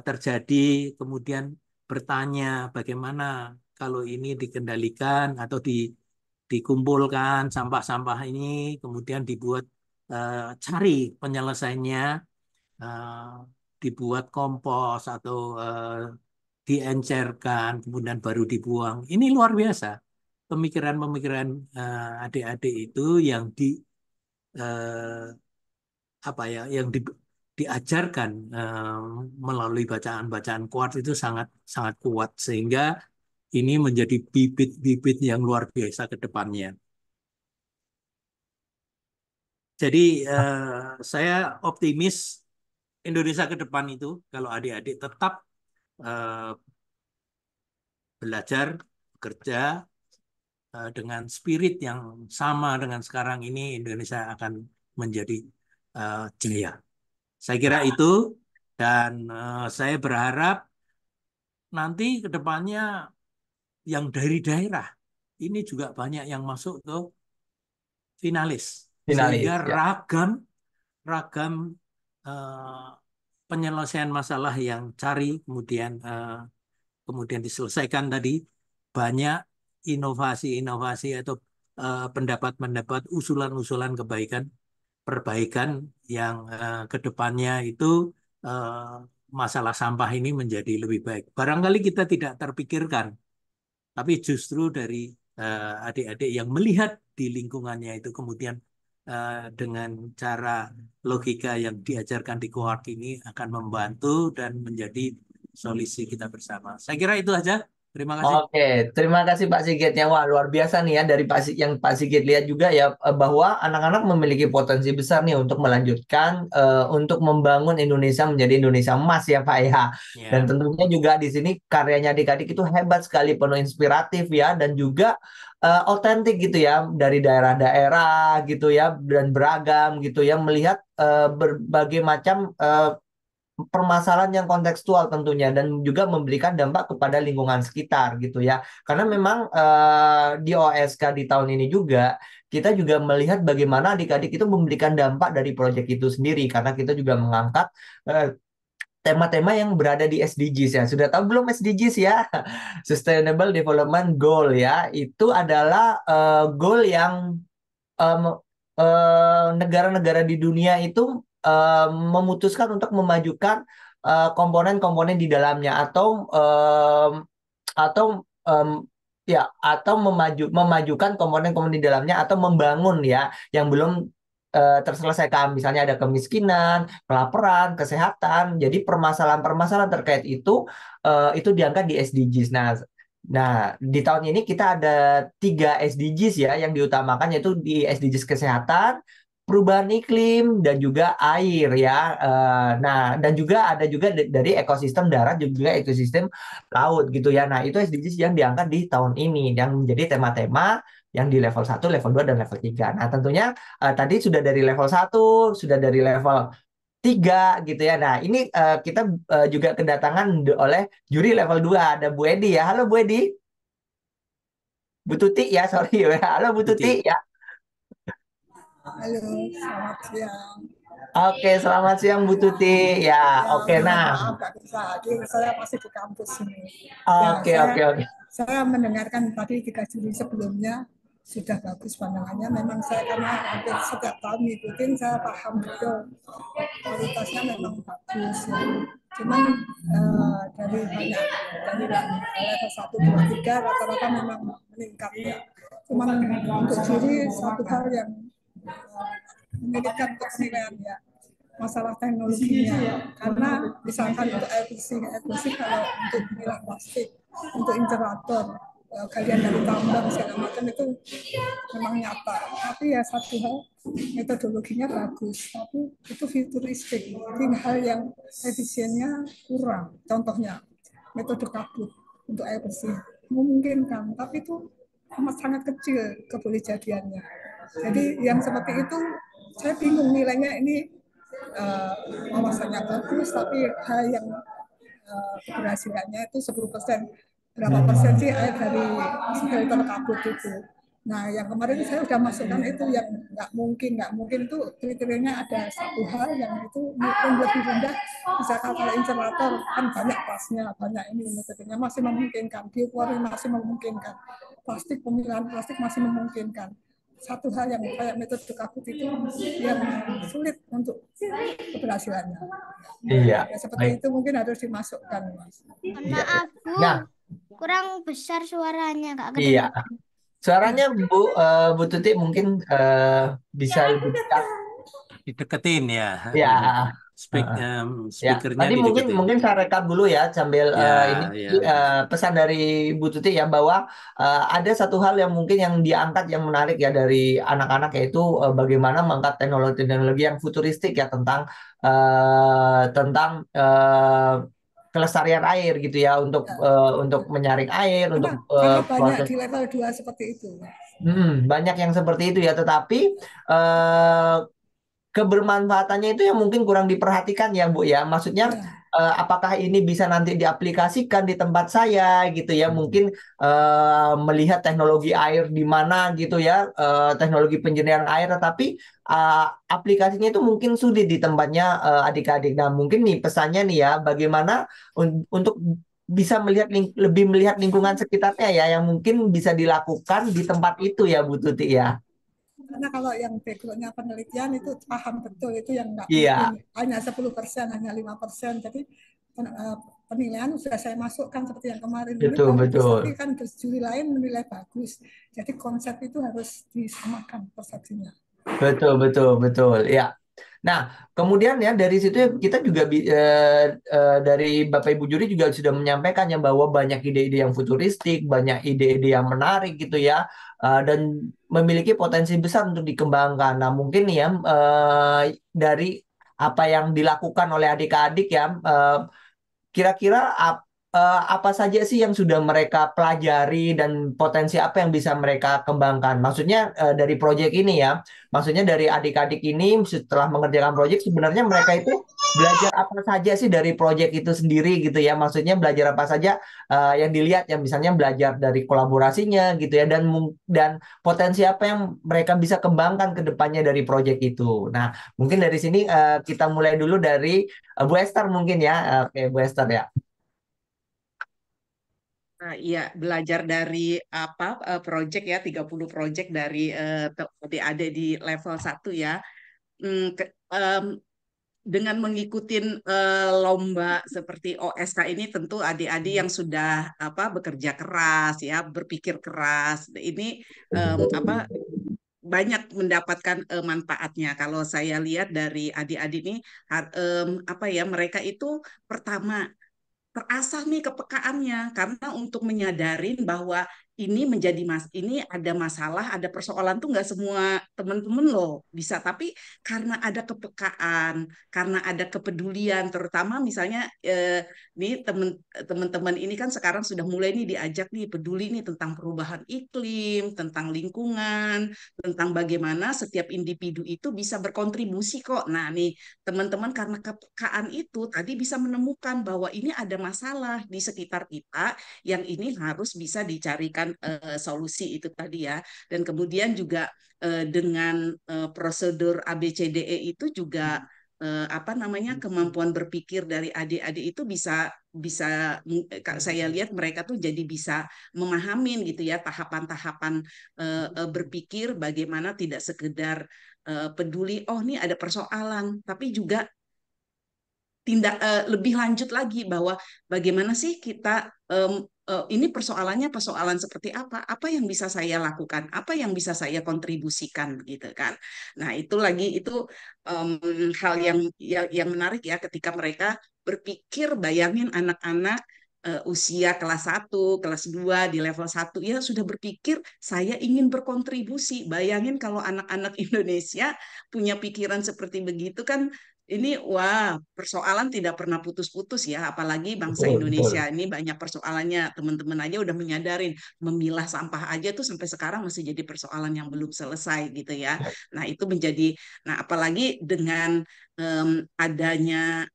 terjadi, kemudian bertanya bagaimana kalau ini dikendalikan atau dikumpulkan sampah-sampah ini, kemudian dibuat cari penyelesaiannya, eh, dibuat kompos atau diencerkan, kemudian baru dibuang. Ini luar biasa. Pemikiran-pemikiran adik-adik itu yang eh, apa ya, yang diajarkan melalui bacaan-bacaan kuat itu sangat sangat kuat sehingga ini menjadi bibit-bibit yang luar biasa ke depannya. Jadi saya optimis Indonesia ke depan itu kalau adik-adik tetap eh, belajar, bekerja dengan spirit yang sama dengan sekarang ini, Indonesia akan menjadi jaya. Saya kira itu dan saya berharap nanti ke depannya yang dari daerah ini juga banyak yang masuk ke finalis sehingga Finalis ya. ragam ragam eh, penyelesaian masalah yang cari kemudian diselesaikan tadi banyak inovasi-inovasi atau pendapat-pendapat usulan-usulan kebaikan perbaikan yang ke depannya itu eh, masalah sampah ini menjadi lebih baik. Barangkali kita tidak terpikirkan, tapi justru dari adik-adik yang melihat di lingkungannya itu kemudian dengan cara logika yang diajarkan di Quark ini akan membantu dan menjadi solusi kita bersama. Saya kira itu aja. Terima kasih. Oke, terima kasih Pak Sigitnya. Wah, luar biasa nih ya dari yang Pak Sigit lihat juga ya bahwa anak-anak memiliki potensi besar nih untuk melanjutkan untuk membangun Indonesia menjadi Indonesia emas ya Pak ya. Dan Ya. tentunya juga di sini karyanya adik-adik itu hebat sekali, penuh inspiratif ya dan juga otentik gitu ya dari daerah-daerah gitu ya dan beragam gitu ya melihat berbagai macam permasalahan yang kontekstual tentunya dan juga memberikan dampak kepada lingkungan sekitar gitu ya. Karena memang di OSK di tahun ini juga kita juga melihat bagaimana adik-adik itu memberikan dampak dari proyek itu sendiri karena kita juga mengangkat tema-tema yang berada di SDGs ya. Sudah tahu belum SDGs ya? Sustainable Development Goal ya. Itu adalah goal yang em, negara-negara di dunia itu memutuskan untuk memajukan komponen-komponen di dalamnya atau atau memajukan komponen-komponen di dalamnya atau membangun ya yang belum terselesaikan misalnya ada kemiskinan, kelaparan, kesehatan. Jadi permasalahan-permasalahan terkait itu diangkat di SDGs. Nah, Nah, di tahun ini kita ada 3 SDGs ya yang diutamakan, yaitu di SDGs kesehatan, perubahan iklim, dan juga air ya. Nah, dan juga ada juga dari ekosistem darat juga ekosistem laut gitu ya. Nah, itu SDGs yang diangkat di tahun ini yang menjadi tema-tema yang di level 1, level 2, dan level 3. Nah, tentunya tadi sudah dari level 1, sudah dari level 3 gitu ya. Nah, ini kita juga kedatangan oleh juri level 2, ada Bu Edi ya. Halo Bu Edi. Bu Tuti ya, sorry ya. Halo Bu Tuti Tuti. ya. Halo, selamat siang. Oke, selamat siang Bu Tuti. Ya, Ya, oke. mohon Nah, maaf nggak bisa hadir. Saya masih di kampus ini. Ya, oke, oke, oke. saya mendengarkan tadi 3 juri sebelumnya sudah bagus pandangannya. Memang saya karena hampir setiap tahun ngikutin, saya paham betul kualitasnya memang bagus. Ya. Cuman dari banyak dari level 1, 2, 3 rata-rata memang meningkat ya. Cuman untuk juri satu hal yang menyulitkan untuk penilaian ya masalah teknologinya, karena misalkan untuk air bersih kalau untuk memilah plastik, untuk injerator, galian dari tambang segala macam itu memang nyata. Tapi ya satu hal, metodologinya bagus, tapi itu futuristik, jadi hal yang efisiennya kurang. Contohnya metode kabut untuk air bersih memungkinkan, tapi itu amat sangat kecil kebolehjadiannya. Jadi yang seperti itu saya bingung nilainya ini wawasannya bagus, tapi hal yang keberhasilannya itu 10%. Berapa persen sih air dari filter kabut itu? Nah, yang kemarin saya sudah masukkan itu yang nggak mungkin itu kriterianya ada satu hal yang itu mungkin lebih rendah. Misalkan kalau incinerator kan banyak pasnya, banyak ini metodenya masih memungkinkan, biopori masih memungkinkan, plastik pemilihan plastik masih memungkinkan. Satu hal yang kayak metode kabut itu yang sulit untuk keberhasilannya. Iya. Ya, seperti itu mungkin harus dimasukkan, Mas. Maaf, Bu. Nah, Kurang besar suaranya, Kak. iya. Kedengaran. Suaranya Bu Tuti mungkin bisa lebih dekat. Dideketin ya. Ya. Ya, Speakernya tadi dideketin. mungkin saya rekap dulu ya sambil Ya, ini ya. pesan dari Bu Tuti ya, bahwa ada satu hal yang mungkin yang diangkat yang menarik ya dari anak-anak, yaitu bagaimana mengangkat teknologi-teknologi yang futuristik ya tentang kelestarian air gitu ya, untuk menyaring air, untuk Karena banyak proses di level 2 seperti itu. banyak yang seperti itu ya, tetapi eh, kebermanfaatannya itu yang mungkin kurang diperhatikan ya Bu ya. Maksudnya apakah ini bisa nanti diaplikasikan di tempat saya gitu ya. Mungkin melihat teknologi air di mana gitu ya, teknologi penjernihan air, tetapi aplikasinya itu mungkin sulit di tempatnya adik-adik. Nah, mungkin nih pesannya nih ya, bagaimana untuk bisa lebih melihat lingkungan sekitarnya ya, yang mungkin bisa dilakukan di tempat itu ya Bu Tuti ya. Karena kalau yang backgroundnya penelitian itu paham betul, itu yang nggak Iya. mungkin hanya 10%, hanya 5%. Jadi penilaian sudah saya masukkan seperti yang kemarin Betul, ini, betul. tapi kan juri lain menilai bagus. Jadi konsep itu harus disamakan persepsinya. Betul, betul, betul. Ya. Nah, kemudian ya dari situ kita juga dari Bapak Ibu juri juga sudah menyampaikannya bahwa banyak ide-ide yang futuristik, banyak ide-ide yang menarik gitu ya, dan memiliki potensi besar untuk dikembangkan. Nah, mungkin nih ya dari apa yang dilakukan oleh adik-adik ya, kira-kira apa saja sih yang sudah mereka pelajari dan potensi apa yang bisa mereka kembangkan? Maksudnya dari proyek ini ya, maksudnya dari adik-adik ini setelah mengerjakan proyek, sebenarnya mereka itu belajar apa saja sih dari proyek itu sendiri gitu ya? Maksudnya belajar apa saja yang dilihat ya, misalnya belajar dari kolaborasinya gitu ya, dan potensi apa yang mereka bisa kembangkan ke depannya dari proyek itu. Nah, mungkin dari sini kita mulai dulu dari Bu Esther mungkin ya. Oke, Bu Esther ya. Nah, iya, belajar dari apa project ya, 30 project dari adik-adik di level 1 ya. Dengan mengikuti lomba seperti OSK ini, tentu adik-adik yang sudah bekerja keras ya, berpikir keras, ini apa banyak mendapatkan manfaatnya. Kalau saya lihat dari adik-adik ini, apa ya, mereka itu pertama terasah nih kepekaannya karena untuk menyadarin bahwa ini ada masalah, ada persoalan tuh nggak semua teman-teman loh bisa, tapi karena ada kepekaan, karena ada kepedulian, terutama misalnya nih teman-teman ini kan sekarang sudah mulai nih diajak nih peduli nih tentang perubahan iklim, tentang lingkungan, tentang bagaimana setiap individu itu bisa berkontribusi kok. Nah nih teman-teman karena kepekaan itu tadi bisa menemukan bahwa ini ada masalah di sekitar kita yang ini harus bisa dicarikan solusi itu tadi ya. Dan kemudian juga dengan prosedur ABCDE itu juga apa namanya kemampuan berpikir dari adik-adik itu bisa bisa saya lihat mereka tuh jadi bisa memahamin gitu ya tahapan-tahapan berpikir bagaimana tidak sekedar peduli oh ini ada persoalan tapi juga lebih lanjut lagi bahwa bagaimana sih kita ini persoalannya persoalan seperti apa yang bisa saya lakukan, apa yang bisa saya kontribusikan gitu kan. Nah, itu lagi itu em, hal yang menarik ya ketika mereka berpikir bayangin anak-anak usia kelas 1 kelas 2 di level 1 ya sudah berpikir saya ingin berkontribusi. Bayangin kalau anak-anak Indonesia punya pikiran seperti begitu kan ini wah persoalan tidak pernah putus-putus ya apalagi bangsa Betul, Indonesia betul. ini banyak persoalannya teman-teman aja udah menyadarin memilah sampah aja tuh sampai sekarang masih jadi persoalan yang belum selesai gitu ya. Nah itu menjadi nah apalagi dengan adanya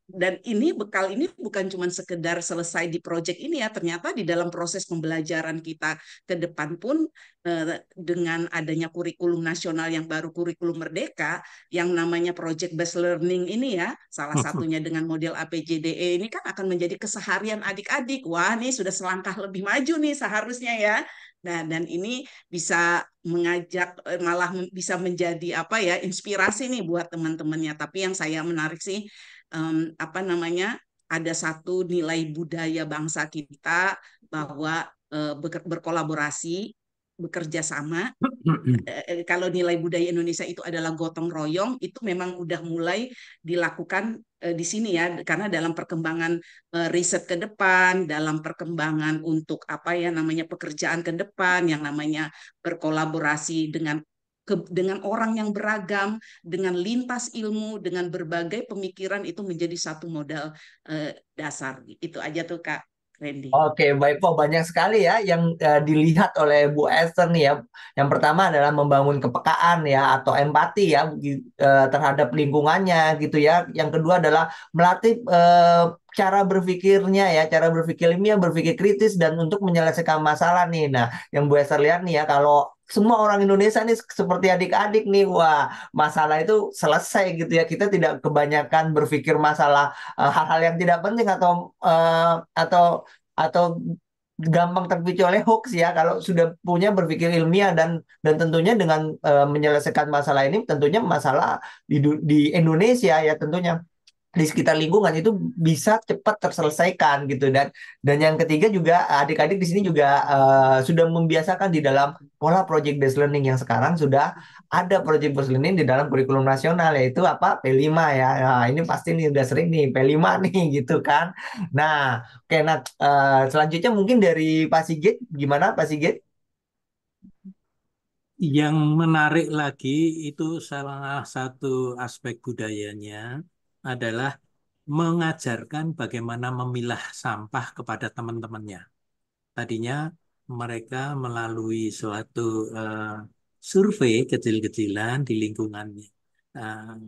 dan ini bekal ini bukan cuma sekedar selesai di proyek ini ya ternyata di dalam proses pembelajaran kita ke depan pun dengan adanya kurikulum nasional yang baru kurikulum Merdeka yang namanya project based learning ini ya, salah satunya dengan model APJDE ini kan akan menjadi keseharian adik-adik. Wah, nih sudah selangkah lebih maju nih seharusnya ya. Nah, dan ini bisa mengajak malah bisa menjadi apa ya, inspirasi nih buat teman-temannya. Tapi yang saya menarik sih apa namanya? Ada satu nilai budaya bangsa kita bahwa berkolaborasi, bekerja sama kalau nilai budaya Indonesia itu adalah gotong royong, itu memang udah mulai dilakukan di sini ya, karena dalam perkembangan riset ke depan, dalam perkembangan untuk apa ya namanya pekerjaan ke depan, yang namanya berkolaborasi dengan orang yang beragam, dengan lintas ilmu, dengan berbagai pemikiran itu menjadi satu modal dasar. Itu aja tuh Kak Randy. Oke, baik. Kok banyak sekali ya yang dilihat oleh Bu Esther nih ya. Yang pertama adalah membangun kepekaan ya atau empati ya terhadap lingkungannya gitu ya. Yang kedua adalah melatih cara berpikirnya ya, cara berpikir ilmiah, berpikir kritis dan untuk menyelesaikan masalah nih. Nah, yang Bu Esther lihat nih ya kalau semua orang Indonesia nih seperti adik-adik nih, wah masalah itu selesai gitu ya. Kita tidak kebanyakan berpikir masalah hal-hal yang tidak penting atau gampang terpicu oleh hoax ya kalau sudah punya berpikir ilmiah dan tentunya dengan menyelesaikan masalah ini tentunya masalah di Indonesia ya tentunya di sekitar lingkungan itu bisa cepat terselesaikan gitu dan yang ketiga juga adik-adik di sini juga sudah membiasakan di dalam pola project based learning yang sekarang sudah ada project based learning di dalam kurikulum nasional yaitu apa P5 ya. Nah, ini pasti nih udah sering nih P5 nih gitu kan. Nah, oke nah selanjutnya mungkin dari Pak Sigit gimana Pak Sigit? Yang menarik lagi itu salah satu aspek budayanya adalah mengajarkan bagaimana memilah sampah kepada teman-temannya. Tadinya mereka melalui suatu survei kecil-kecilan di lingkungan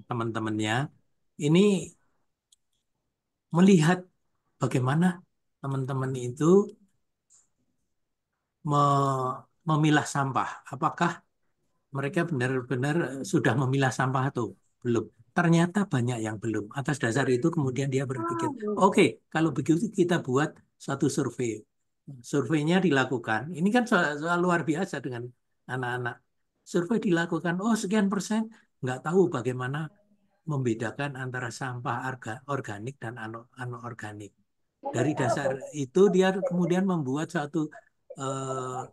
teman-temannya. Ini melihat bagaimana teman-teman itu memilah sampah. Apakah mereka benar-benar sudah memilah sampah atau belum? Ternyata banyak yang belum. Atas dasar itu kemudian dia berpikir, oke, kalau begitu kita buat satu survei. Surveinya dilakukan. Ini kan soal luar biasa dengan anak-anak. Survei dilakukan, oh sekian persen nggak tahu bagaimana membedakan antara sampah organik dan anorganik. Dari dasar itu dia kemudian membuat suatu eh,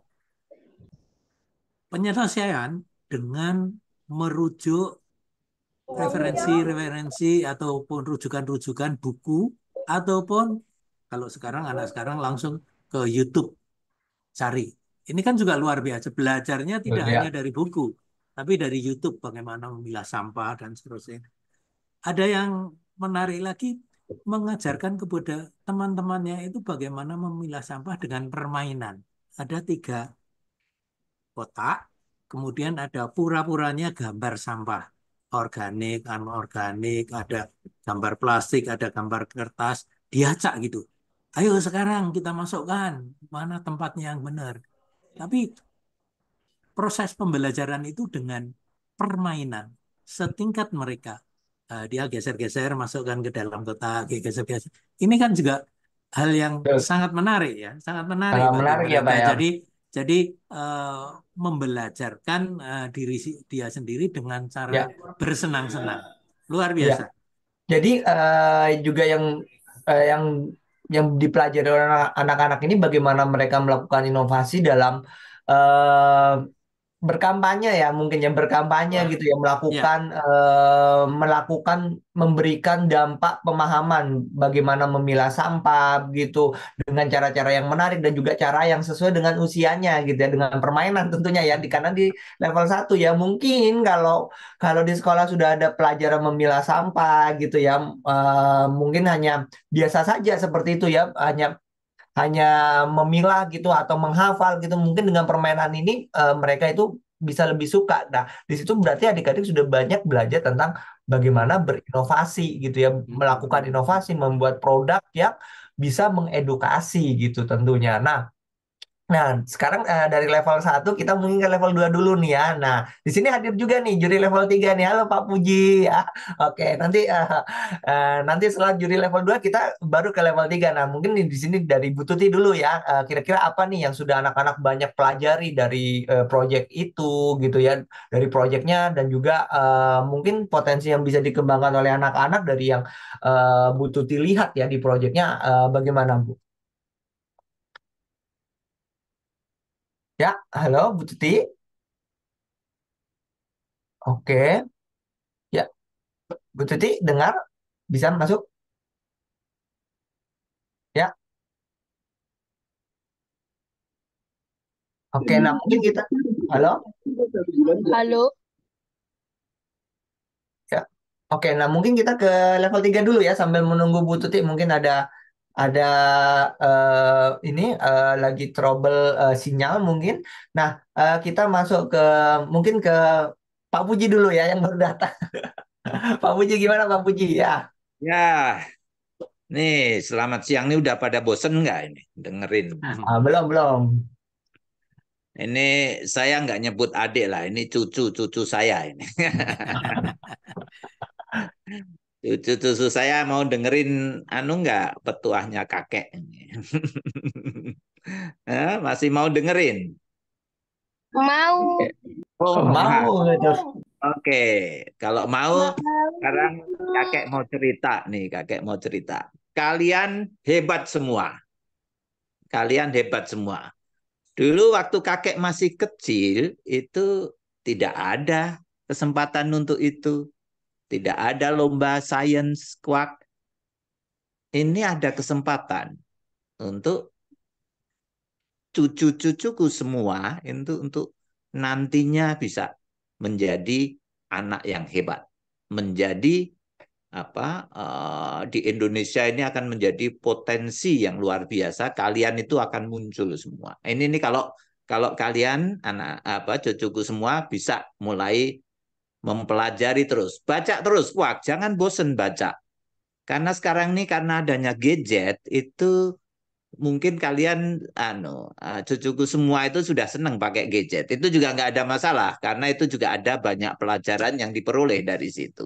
penyelesaian dengan merujuk referensi-referensi ataupun rujukan-rujukan buku ataupun Kalau sekarang anak sekarang langsung ke YouTube cari. Ini kan juga luar biasa. Belajarnya tidak Betul, hanya ya. dari buku, tapi dari YouTube bagaimana memilah sampah dan seterusnya. Ada yang menarik lagi mengajarkan kepada teman-temannya itu bagaimana memilah sampah dengan permainan. Ada 3 kotak, kemudian ada pura-puranya gambar sampah. Organik, anorganik, ada gambar plastik, ada gambar kertas, diacak gitu. Ayo sekarang kita masukkan mana tempatnya yang benar. Tapi proses pembelajaran itu dengan permainan setingkat mereka. Dia geser-geser, masukkan ke dalam kotak, geser-geser. Ini kan juga hal yang Betul. sangat menarik ya, sangat menarik Sangat bagi menarik ya mereka. Pak ya. Jadi membelajarkan diri dia sendiri dengan cara Ya, bersenang-senang, luar ya. biasa. Jadi juga yang dipelajari oleh anak-anak ini bagaimana mereka melakukan inovasi dalam eh, berkampanye ya, mungkin yang berkampanye gitu ya, Ya, melakukan memberikan dampak pemahaman bagaimana memilah sampah gitu dengan cara-cara yang menarik dan juga cara yang sesuai dengan usianya gitu ya, dengan permainan tentunya ya, karena di level 1 ya mungkin kalau kalau di sekolah sudah ada pelajaran memilah sampah gitu ya, mungkin hanya biasa saja seperti itu ya, hanya hanya memilah gitu atau menghafal gitu. Mungkin dengan permainan ini mereka itu bisa lebih suka. Nah, di situ berarti adik-adik sudah banyak belajar tentang bagaimana berinovasi gitu ya, melakukan inovasi, membuat produk yang bisa mengedukasi gitu tentunya. Nah, sekarang dari level 1 kita mungkin ke level 2 dulu nih ya. Nah, di sini hadir juga nih juri level 3 nih. Halo Pak Puji. Ya, oke, nanti setelah juri level 2 kita baru ke level 3. Nah, mungkin di sini dari Bu Tuti dulu ya. Kira-kira apa nih yang sudah anak-anak banyak pelajari dari proyek itu gitu ya. Dari proyeknya dan juga mungkin potensi yang bisa dikembangkan oleh anak-anak dari yang Bu Tuti lihat ya di proyeknya, bagaimana Bu? Ya, halo Bu Tuti. Oke. Ya, Bu Tuti dengar? Bisa masuk? Ya, oke. Nah, mungkin kita, halo? Halo. Ya, oke. Nah, mungkin kita ke level 3 dulu ya, sambil menunggu Bu Tuti. Mungkin ada ini lagi trouble sinyal mungkin. Nah, kita masuk ke mungkin ke Pak Puji dulu ya, yang baru datang. Pak Puji gimana Pak Puji? Ya, Ya, nih selamat siang nih udah pada bosen nggak ini dengerin? belum belum. Ini saya nggak nyebut adik lah, ini cucu saya ini. Cucu saya mau dengerin anu nggak petuahnya kakek ini. Masih mau dengerin? Mau. Oh, Mau gitu. Oke, kalau mau sekarang kakek mau cerita nih, kakek mau cerita. Kalian hebat semua. Kalian hebat semua. Dulu waktu kakek masih kecil itu tidak ada kesempatan untuk itu. Tidak ada lomba sains kuak. Ini ada kesempatan untuk cucu-cucuku semua itu untuk nantinya bisa menjadi anak yang hebat. Menjadi di Indonesia ini akan menjadi potensi yang luar biasa. Kalian itu akan muncul semua. Ini kalau kalau kalian anak cucuku semua bisa mulai mempelajari terus, baca terus, wah jangan bosen baca. Karena sekarang ini karena adanya gadget itu mungkin kalian cucuku semua itu sudah senang pakai gadget. Itu juga nggak ada masalah karena itu juga ada banyak pelajaran yang diperoleh dari situ.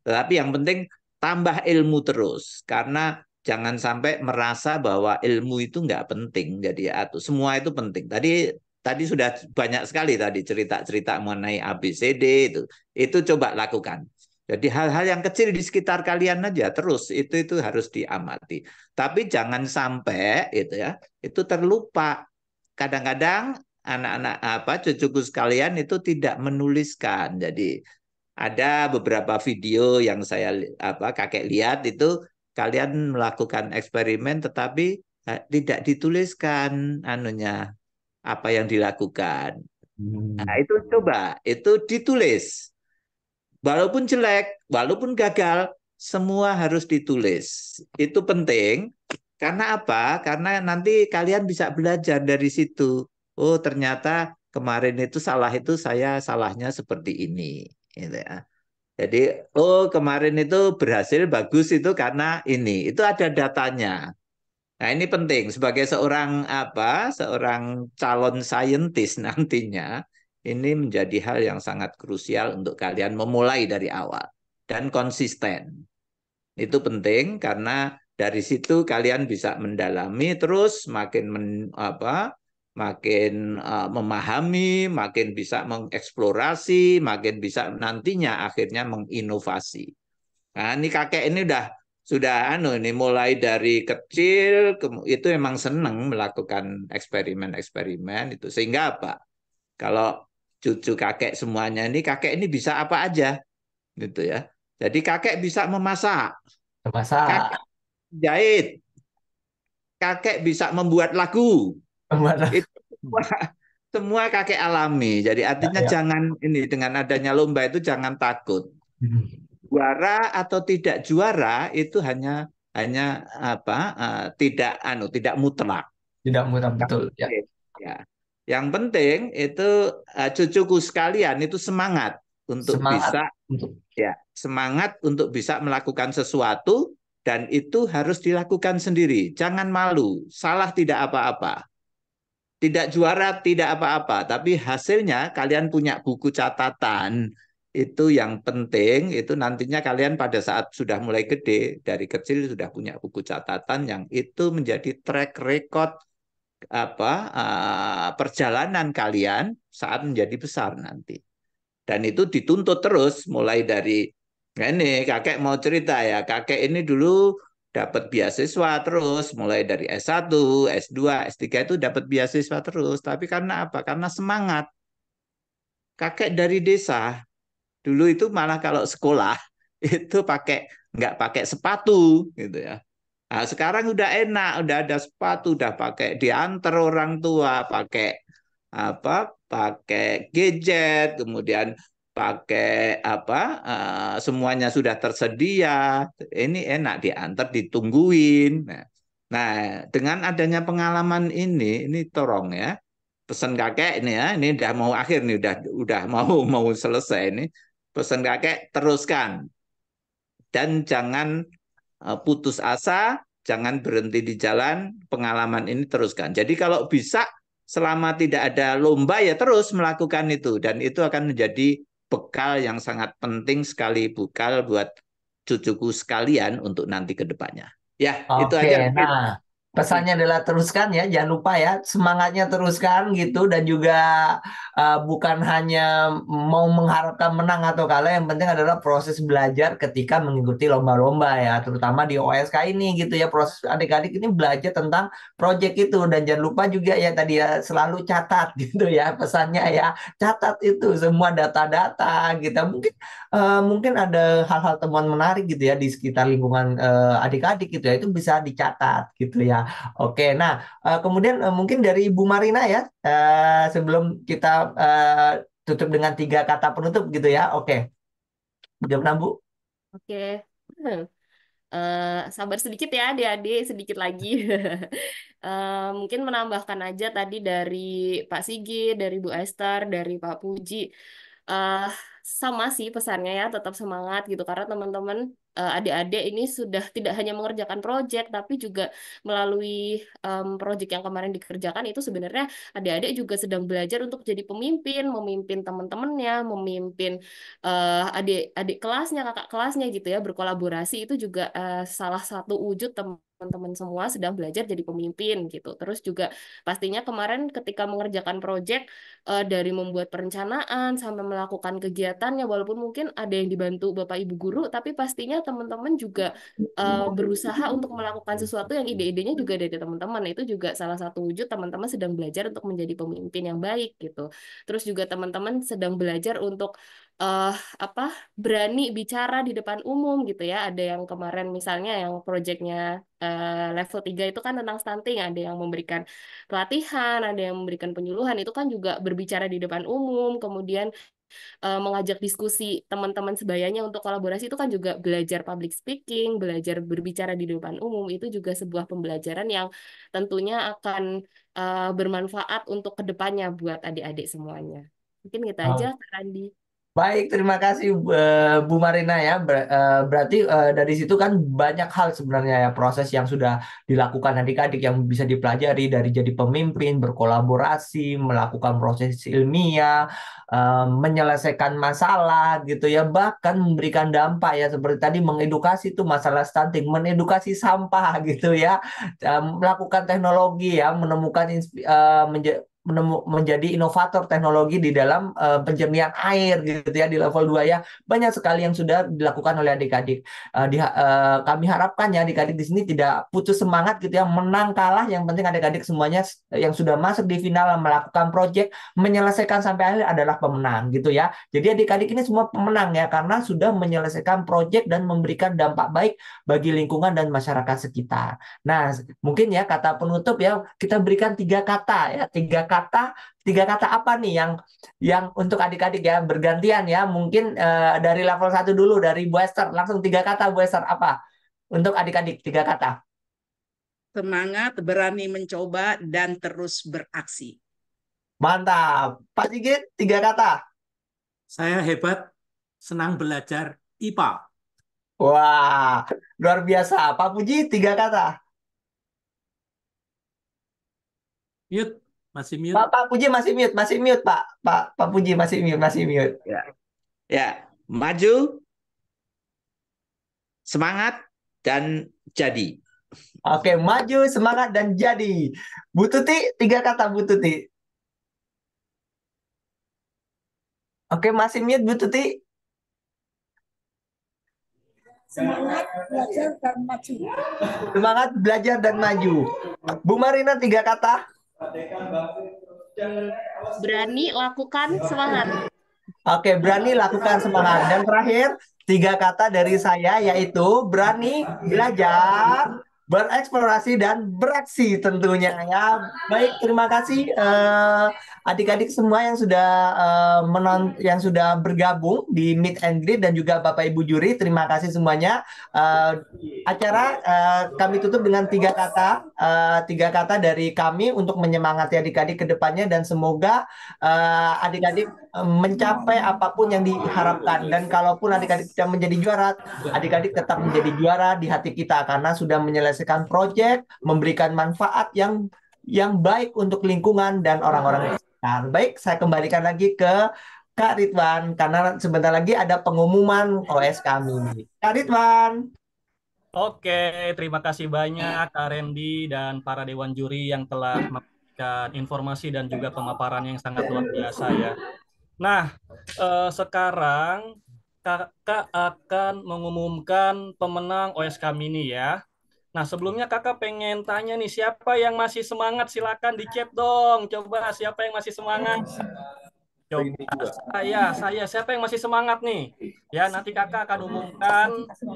Tetapi yang penting tambah ilmu terus karena jangan sampai merasa bahwa ilmu itu nggak penting. Jadi semua itu penting. Tadi sudah banyak sekali tadi cerita-cerita mengenai ABCD itu. Itu coba lakukan. Jadi hal-hal yang kecil di sekitar kalian aja terus itu harus diamati. Tapi jangan sampai itu ya, itu terlupa. Kadang-kadang anak-anak cucuku sekalian itu tidak menuliskan. Jadi ada beberapa video yang saya kakek lihat itu kalian melakukan eksperimen tetapi tidak dituliskan anunya apa yang dilakukan. Nah, itu coba itu ditulis. Walaupun jelek, walaupun gagal, semua harus ditulis. Itu penting. Karena apa? Karena nanti kalian bisa belajar dari situ. Oh, ternyata kemarin itu salah itu saya salahnya seperti ini. Gitu ya. Jadi, oh kemarin itu berhasil bagus itu karena ini. Itu ada datanya. Nah, ini penting sebagai seorang seorang calon saintis nantinya ini menjadi hal yang sangat krusial untuk kalian memulai dari awal dan konsisten. Itu penting karena dari situ kalian bisa mendalami terus makin memahami, makin bisa mengeksplorasi, makin bisa nantinya akhirnya menginovasi. Nah, ini kakek ini sudah ini mulai dari kecil itu emang seneng melakukan eksperimen-eksperimen itu sehingga apa? Kalau cucu kakek semuanya ini kakek ini bisa apa aja gitu ya. Jadi kakek bisa memasak, kakek jahit, kakek bisa membuat lagu. Itu semua kakek alami. Jadi artinya jangan ini dengan adanya lomba itu jangan takut. Juara atau tidak juara itu hanya tidak mutlak. Tidak mutlak betul ya. Ya. Yang penting itu cucuku sekalian itu semangat untuk bisa melakukan sesuatu dan itu harus dilakukan sendiri. Jangan malu, salah tidak apa-apa. Tidak juara tidak apa-apa, tapi hasilnya kalian punya buku catatan. Itu yang penting, itu nantinya kalian pada saat sudah mulai gede, dari kecil sudah punya buku catatan yang itu menjadi track record perjalanan kalian saat menjadi besar nanti. Dan itu dituntut terus mulai dari ini kakek mau cerita ya, kakek ini dulu dapat beasiswa terus mulai dari S1, S2, S3 itu dapat beasiswa terus. Tapi karena apa? Karena semangat. Kakek dari desa dulu itu malah kalau sekolah itu nggak pakai sepatu gitu ya. Nah, sekarang udah enak, udah ada sepatu, udah pakai diantar orang tua, pakai gadget, kemudian pakai semuanya sudah tersedia. Ini enak diantar, ditungguin. Nah, dengan adanya pengalaman ini tolong ya. Pesan kakek ini ya, ini udah mau akhir nih, udah mau selesai ini. Pesan kakek teruskan. Dan jangan putus asa, jangan berhenti di jalan, pengalaman ini teruskan. Jadi kalau bisa selama tidak ada lomba ya terus melakukan itu dan itu akan menjadi bekal yang sangat penting sekali bekal buat cucuku sekalian untuk nanti ke depannya. Ya, itu aja. Nah, pesannya adalah teruskan ya, jangan lupa ya, semangatnya teruskan gitu dan juga bukan hanya mau mengharapkan menang atau kalah, yang penting adalah proses belajar ketika mengikuti lomba-lomba ya, terutama di OSK ini gitu ya, proses adik-adik ini belajar tentang proyek itu dan jangan lupa juga ya tadi ya selalu catat gitu ya, pesannya ya, catat itu semua data-data gitu. Mungkin ada hal-hal temuan menarik gitu ya di sekitar lingkungan adik-adik gitu ya, itu bisa dicatat gitu ya. Oke, nah kemudian mungkin dari Ibu Marina ya, sebelum kita tutup dengan 3 kata penutup gitu ya. Oke, bagaimana Bu? Oke. Sabar sedikit ya adik-adik, sedikit lagi. Mungkin menambahkan aja tadi dari Pak Sigit, dari Bu Esther, dari Pak Puji. eh Sama sih pesannya ya, tetap semangat gitu karena teman-teman adik-adik ini sudah tidak hanya mengerjakan proyek tapi juga melalui proyek yang kemarin dikerjakan itu sebenarnya adik-adik juga sedang belajar untuk jadi pemimpin, memimpin teman-temannya, memimpin adik-adik kelasnya, kakak kelasnya gitu ya, berkolaborasi itu juga salah satu wujud teman-teman semua sedang belajar jadi pemimpin gitu. Terus juga pastinya kemarin ketika mengerjakan proyek dari membuat perencanaan sampai melakukan kegiatannya, walaupun mungkin ada yang dibantu Bapak Ibu guru, tapi pastinya teman-teman juga berusaha untuk melakukan sesuatu yang ide-idenya juga dari teman-teman. Itu juga salah satu wujud teman-teman sedang belajar untuk menjadi pemimpin yang baik gitu. Terus juga teman-teman sedang belajar untuk eh apa berani bicara di depan umum gitu ya. Ada yang kemarin misalnya yang proyeknya level 3 itu kan tentang stunting, ada yang memberikan pelatihan, ada yang memberikan penyuluhan, itu kan juga berbicara di depan umum, kemudian mengajak diskusi teman-teman sebayanya untuk kolaborasi, itu kan juga belajar public speaking, belajar berbicara di depan umum, itu juga sebuah pembelajaran yang tentunya akan bermanfaat untuk kedepannya buat adik-adik semuanya. Mungkin kita aja, Kak Randi. Baik, terima kasih Bu Marina ya. Berarti dari situ kan banyak hal sebenarnya ya proses yang sudah dilakukan adik-adik yang bisa dipelajari dari jadi pemimpin, berkolaborasi, melakukan proses ilmiah, menyelesaikan masalah gitu ya, bahkan memberikan dampak ya seperti tadi mengedukasi itu masalah stunting, mengedukasi sampah gitu ya, melakukan teknologi ya, menemukan menjadi inovator teknologi di dalam penjernihan air gitu ya di level 2 ya. Banyak sekali yang sudah dilakukan oleh adik-adik. Kami harapkan ya adik-adik di sini tidak putus semangat gitu ya, menang kalah, yang penting adik-adik semuanya yang sudah masuk di final melakukan proyek menyelesaikan sampai akhir adalah pemenang gitu ya. Jadi adik-adik ini semua pemenang ya karena sudah menyelesaikan proyek dan memberikan dampak baik bagi lingkungan dan masyarakat sekitar. Nah, mungkin ya kata penutup ya kita berikan tiga kata apa nih yang untuk adik-adik ya bergantian ya mungkin dari level 1 dulu dari Bu Esther langsung 3 kata Bu Esther apa untuk adik-adik 3 kata. Semangat, berani mencoba, dan terus beraksi. Mantap. Pak Sigit 3 kata. Saya hebat, senang belajar IPA. Wah, luar biasa. Pak Puji 3 kata. Mute, masih mute. Pak Puji masih mute Pak. Pak Puji masih mute. Ya. Ya, maju, semangat, dan jadi. Oke, maju, semangat, dan jadi. Bu Tuti, 3 kata Bu Tuti. Oke, masih mute Bu Tuti. Semangat, belajar, dan maju. Semangat, belajar, dan maju. Bu Marina 3 kata. Berani, lakukan, semangat. Oke, berani, lakukan, semangat. Dan terakhir, 3 kata dari saya yaitu berani, belajar, bereksplorasi, dan beraksi tentunya ya. Baik, terima kasih adik-adik semua yang sudah yang sudah bergabung di Meet and Greet dan juga Bapak Ibu juri. Terima kasih semuanya. Acara kami tutup dengan 3 kata, 3 kata dari kami untuk menyemangati adik-adik ke depannya dan semoga adik-adik mencapai apapun yang diharapkan, dan kalaupun adik-adik tidak menjadi juara, adik-adik tetap menjadi juara di hati kita karena sudah menyelesaikan proyek, memberikan manfaat yang baik untuk lingkungan dan orang-orang sekitar. Baik, saya kembalikan lagi ke Kak Ridwan karena sebentar lagi ada pengumuman OS kami. Kak Ridwan. Oke, terima kasih banyak Kak Randy dan para dewan juri yang telah memberikan informasi dan juga pemaparan yang sangat luar biasa ya. Nah, sekarang Kakak akan mengumumkan pemenang OS kami ini ya. Nah, sebelumnya Kakak pengen tanya nih, siapa yang masih semangat? Silakan di chat dong. Coba siapa yang masih semangat? Coba siapa yang masih semangat nih? Ya, nanti Kakak akan umumkan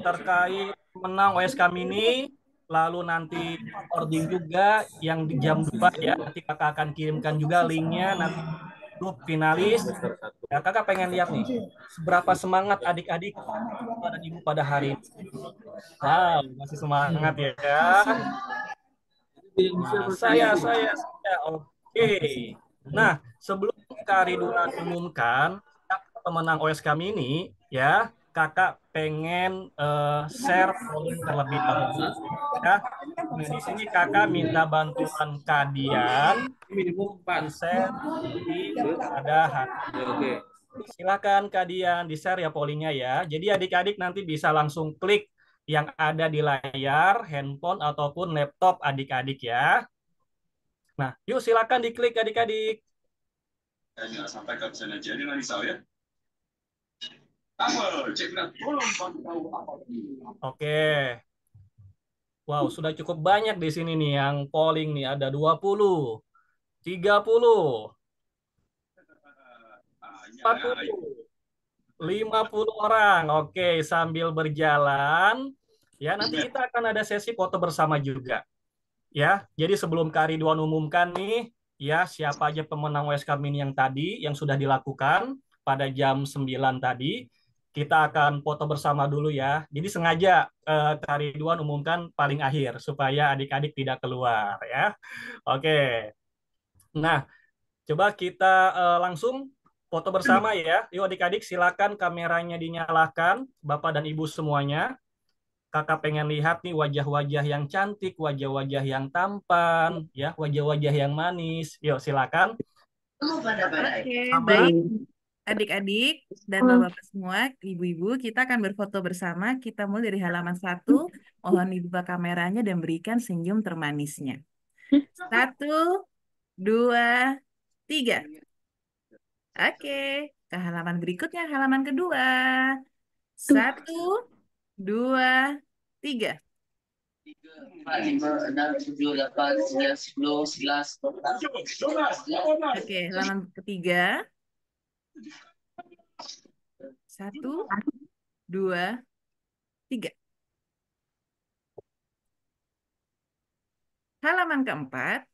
terkait menang OS kami ini. Lalu nanti recording juga yang di jam 2 ya. Nanti Kakak akan kirimkan juga linknya nanti grup finalis. Ya, Kakak pengen lihat nih seberapa semangat adik-adik pada ibu pada hari ini. Wow, masih semangat ya. Nah, saya. Oke. Nah, sebelum Kak Ridwan umumkan pemenang OS kami ini, ya, Kakak pengen share polling terlebih dahulu. Ya. Nah, di sini Kakak minta bantuan kalian share pada hari. Silakan kalian di-share ya pollingnya ya. Jadi adik-adik nanti bisa langsung klik yang ada di layar handphone ataupun laptop adik-adik ya. Nah, yuk silakan diklik adik-adik. Sampai ke sana jadi nanti saya. Oke. Wow, sudah cukup banyak di sini nih yang polling nih. Ada 20, 30, 40, 50 orang. Oke, sambil berjalan ya nanti kita akan ada sesi foto bersama juga. Ya, jadi sebelum Kak Ridwan umumkan nih ya siapa aja pemenang OSK Mini yang tadi yang sudah dilakukan pada jam 9 tadi, kita akan foto bersama dulu ya. Jadi sengaja Kak Ridwan umumkan paling akhir supaya adik-adik tidak keluar ya. Oke. Nah, coba kita langsung foto bersama ya. Yuk adik-adik silakan kameranya dinyalakan, Bapak dan Ibu semuanya. Kakak pengen lihat nih wajah-wajah yang cantik, wajah-wajah yang tampan, ya, wajah-wajah yang manis. Yuk silakan. Oke, Sama. baik. Adik-adik dan bapak-bapak semua, ibu-ibu, kita akan berfoto bersama. Kita mulai dari halaman 1. Mohon dibuka kameranya dan berikan senyum termanisnya. 1, 2, 3. Oke, ke halaman berikutnya, halaman kedua. 1, 2, 3. 5, 6, 7, 8, 9, 10, 11. Oke, halaman ketiga. 1, 2, 3. Halaman keempat.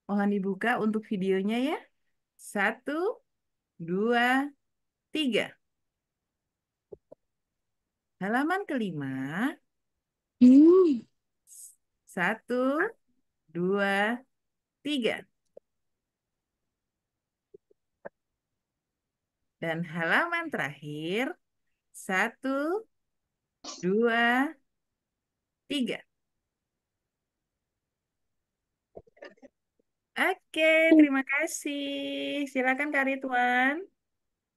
Mohon dibuka untuk videonya ya. 1, 2, 3. Halaman kelima. 1, 2, 3. Dan halaman terakhir. 1, 2, 3. Oke, terima kasih. Silakan Kak Ridwan.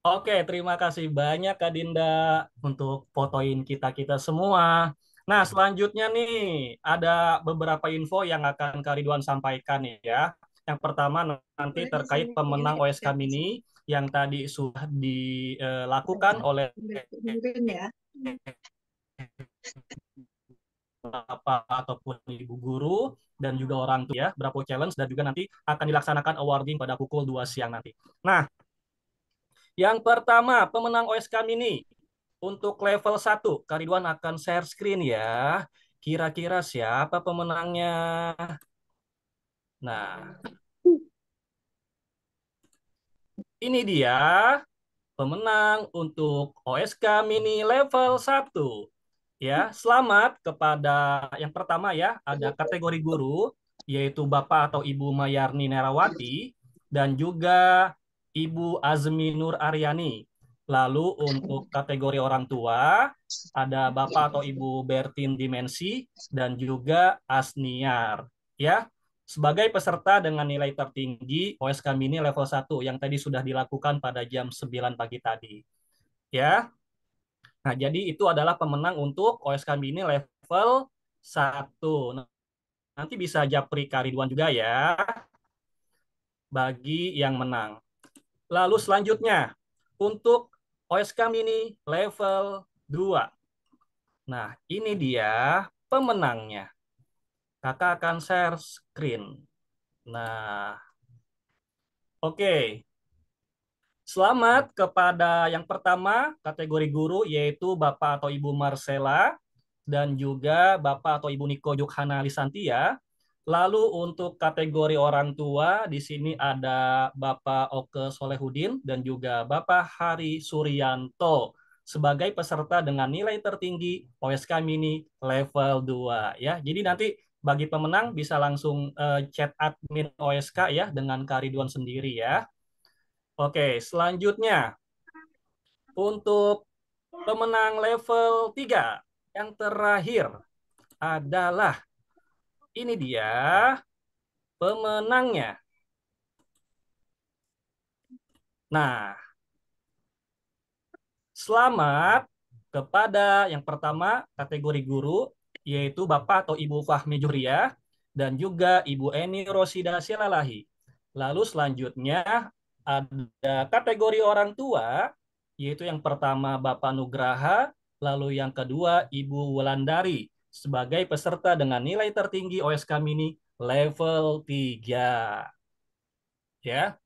Oke, terima kasih banyak Kak Dinda untuk fotoin kita-kita semua. Nah, selanjutnya nih ada beberapa info yang akan Kak Ridwan sampaikan ya. Yang pertama nanti terkait pemenang OSK Mini yang tadi sudah dilakukan oleh Bapak ataupun Ibu guru dan juga orang tua ya, Bravo Challenge, dan juga nanti akan dilaksanakan awarding pada pukul 2 siang nanti. Nah, yang pertama pemenang OSK Mini untuk level 1, Kak Ridwan akan share screen ya. Kira-kira siapa pemenangnya? Nah, ini dia pemenang untuk OSK Mini level 1. Ya, selamat kepada yang pertama ya, ada kategori guru yaitu Bapak atau Ibu Mayarni Nerawati dan juga Ibu Azmi Nur Aryani. Lalu untuk kategori orang tua ada Bapak atau Ibu Bertin Dimensi dan juga Asniar. Ya, sebagai peserta dengan nilai tertinggi OSK Mini level 1 yang tadi sudah dilakukan pada jam 9 pagi tadi. Ya. Nah, jadi itu adalah pemenang untuk OSK Mini level 1. Nanti bisa japri Kak Ridwan juga ya bagi yang menang. Lalu selanjutnya untuk OSK Mini level 2. Nah, ini dia pemenangnya. Kakak akan share screen. Nah, oke. Selamat kepada yang pertama kategori guru yaitu Bapak atau Ibu Marcella dan juga Bapak atau Ibu Niko Yukhana Lisantia. Lalu untuk kategori orang tua di sini ada Bapak Oke Solehudin dan juga Bapak Hari Suryanto sebagai peserta dengan nilai tertinggi OSK Mini level 2 ya. Jadi nanti bagi pemenang bisa langsung chat admin OSK ya dengan Kak Ridwan sendiri ya. Oke, selanjutnya untuk pemenang level 3 yang terakhir adalah ini dia pemenangnya. Nah, selamat kepada yang pertama kategori guru yaitu Bapak atau Ibu Fahmi Juhriah dan juga Ibu Eni Rosida Silalahi. Lalu selanjutnya ada kategori orang tua yaitu yang pertama Bapak Nugraha, lalu yang kedua Ibu Wulandari sebagai peserta dengan nilai tertinggi OSK Mini level 3. Ya.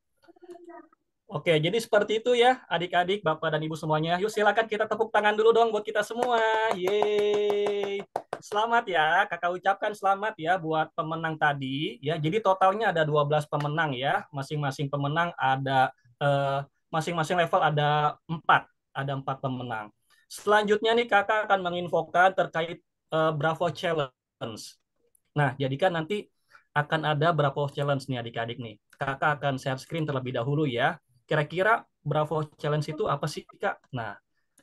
Oke, jadi seperti itu ya adik-adik, Bapak dan Ibu semuanya. Yuk silakan kita tepuk tangan dulu dong buat kita semua. Yeay. Selamat ya, kakak ucapkan selamat ya buat pemenang tadi. Ya, jadi totalnya ada 12 pemenang ya. Masing-masing pemenang ada masing-masing level ada 4. Ada 4 pemenang. Selanjutnya nih kakak akan menginfokan terkait Bravo Challenge. Nah, jadi kan nanti akan ada Bravo Challenge nih adik-adik nih. Kakak akan share screen terlebih dahulu ya. Kira-kira Bravo Challenge itu apa sih, Kak? Nah,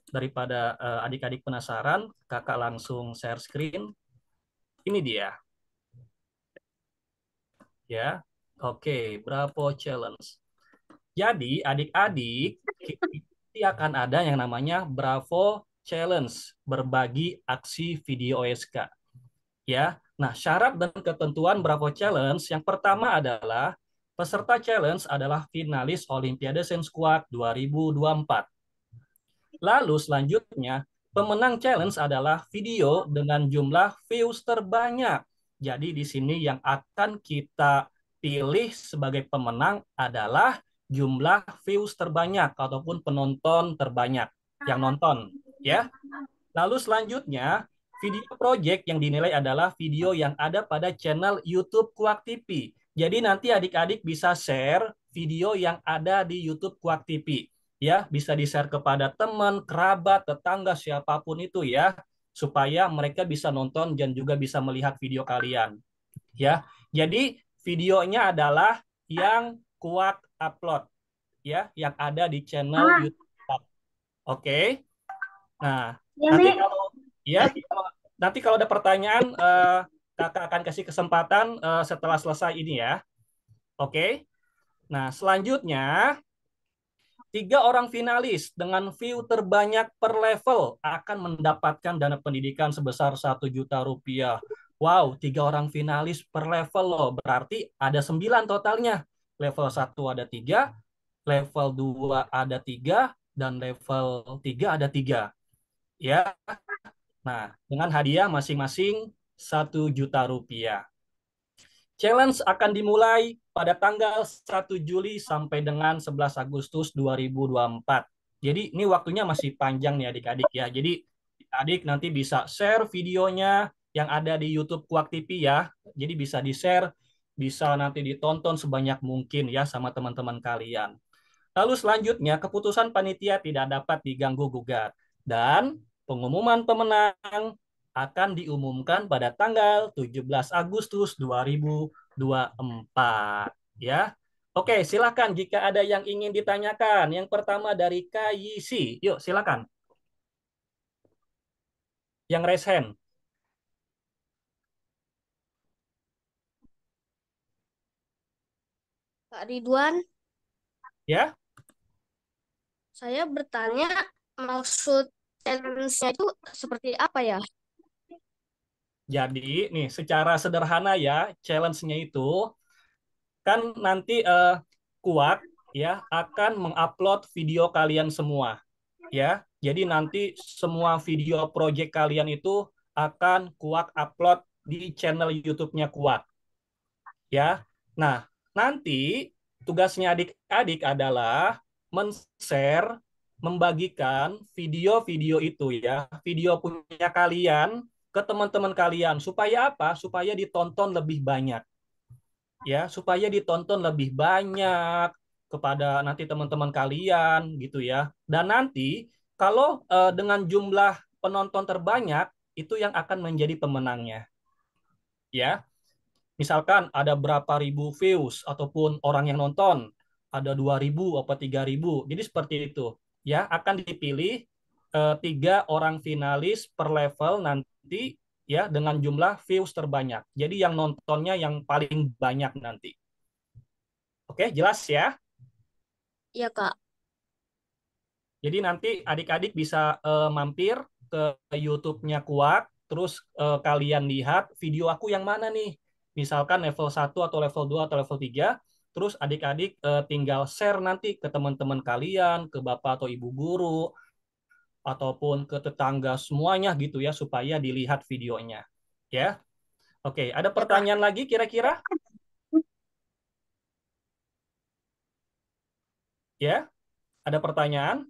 daripada adik-adik penasaran, Kakak langsung share screen. Ini dia. Ya. Oke, Bravo Challenge. Jadi, adik-adik, nanti akan ada yang namanya Bravo Challenge, berbagi aksi video OSK. Ya. Nah, syarat dan ketentuan Bravo Challenge yang pertama adalah peserta challenge adalah finalis Olimpiade Sains Kuak 2024. Lalu selanjutnya, pemenang challenge adalah video dengan jumlah views terbanyak. Jadi di sini yang akan kita pilih sebagai pemenang adalah jumlah views terbanyak ataupun penonton terbanyak yang nonton, ya. Lalu selanjutnya, video project yang dinilai adalah video yang ada pada channel YouTube Kuak TV. Jadi nanti adik-adik bisa share video yang ada di YouTube Kuak TV. Ya, bisa di-share kepada teman, kerabat, tetangga, siapapun itu ya, supaya mereka bisa nonton dan juga bisa melihat video kalian. Ya, jadi videonya adalah yang Kuak upload, ya, yang ada di channel YouTube. Oke. Nah, nanti kalau nanti kalau ada pertanyaan, kakak akan kasih kesempatan setelah selesai ini ya. Oke. Nah, selanjutnya 3 orang finalis dengan view terbanyak per level akan mendapatkan dana pendidikan sebesar 1 juta rupiah. Wow, 3 orang finalis per level loh. Berarti ada 9 totalnya. Level 1 ada 3, level 2 ada 3, dan level 3 ada 3. Ya. Nah, dengan hadiah masing-masing 1 juta rupiah. Challenge akan dimulai pada tanggal 1 Juli sampai dengan 11 Agustus 2024. Jadi ini waktunya masih panjang nih adik-adik ya. Jadi adik nanti bisa share videonya yang ada di YouTube Kuak TV ya. Jadi bisa di-share, bisa nanti ditonton sebanyak mungkin ya sama teman-teman kalian. Lalu selanjutnya keputusan panitia tidak dapat diganggu-gugat dan pengumuman pemenang akan diumumkan pada tanggal 17 Agustus 2024 ya. Oke, silakan jika ada yang ingin ditanyakan. Yang pertama dari KYC. Yuk, silakan. Yang raise hand. Pak Ridwan, Ya. saya bertanya maksud challenge-nya itu seperti apa ya? Jadi, nih secara sederhana ya, challenge-nya itu kan nanti Kuak ya akan mengupload video kalian semua ya. Jadi nanti semua video project kalian itu akan Kuak upload di channel YouTube-nya Kuak ya. Nah, nanti tugasnya adik-adik adalah men-share, membagikan video-video itu ya, video punya kalian ke teman-teman kalian supaya apa? Supaya ditonton lebih banyak. Ya, supaya ditonton lebih banyak kepada nanti teman-teman kalian gitu ya. Dan nanti kalau dengan jumlah penonton terbanyak itu yang akan menjadi pemenangnya. Ya. Misalkan ada berapa ribu views ataupun orang yang nonton, ada 2.000 atau 3.000. Jadi seperti itu. Ya, akan dipilih 3 orang finalis per level nanti ya dengan jumlah views terbanyak. Jadi yang nontonnya yang paling banyak nanti. Oke, jelas ya? Iya, Kak. Jadi nanti adik-adik bisa mampir ke YouTube-nya Kuak, terus kalian lihat video aku yang mana nih. Misalkan level 1 atau level 2 atau level 3, terus adik-adik tinggal share nanti ke teman-teman kalian, ke bapak atau ibu guru, ataupun ke tetangga semuanya gitu ya, supaya dilihat videonya. Ya. Oke, ada pertanyaan lagi kira-kira? Ya, ada pertanyaan?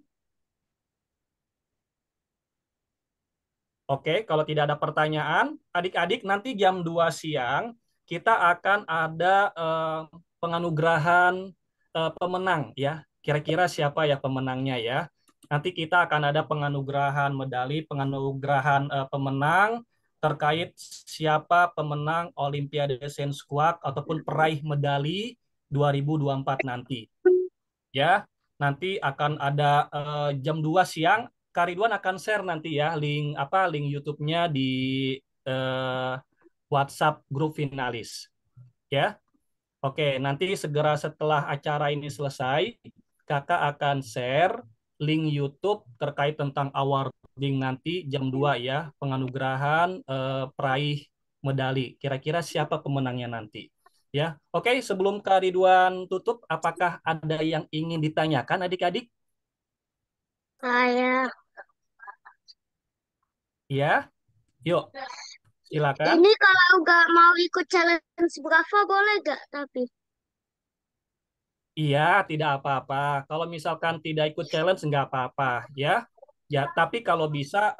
Oke, kalau tidak ada pertanyaan, adik-adik nanti jam 2 siang kita akan ada penganugerahan pemenang ya. Kira-kira siapa ya pemenangnya ya? Nanti kita akan ada penganugerahan medali, penganugerahan pemenang terkait siapa pemenang Olimpiade Sains Squad ataupun peraih medali 2024 nanti. Ya, nanti akan ada jam 2 siang Kak Ridwan akan share nanti ya link YouTube-nya di eh, WhatsApp grup finalis ya. Oke, nanti segera setelah acara ini selesai, Kakak akan share link YouTube terkait tentang awarding nanti jam 2 ya, penganugerahan peraih medali. Kira-kira siapa pemenangnya nanti? Ya. Oke, sebelum Kak Ridwan tutup, apakah ada yang ingin ditanyakan adik-adik? Saya Ya. Yuk, silakan. ini kalau nggak mau ikut challenge Brava boleh nggak? Tapi Iya, tidak apa-apa. Kalau misalkan tidak ikut challenge, nggak apa-apa, ya. Ya, tapi kalau bisa,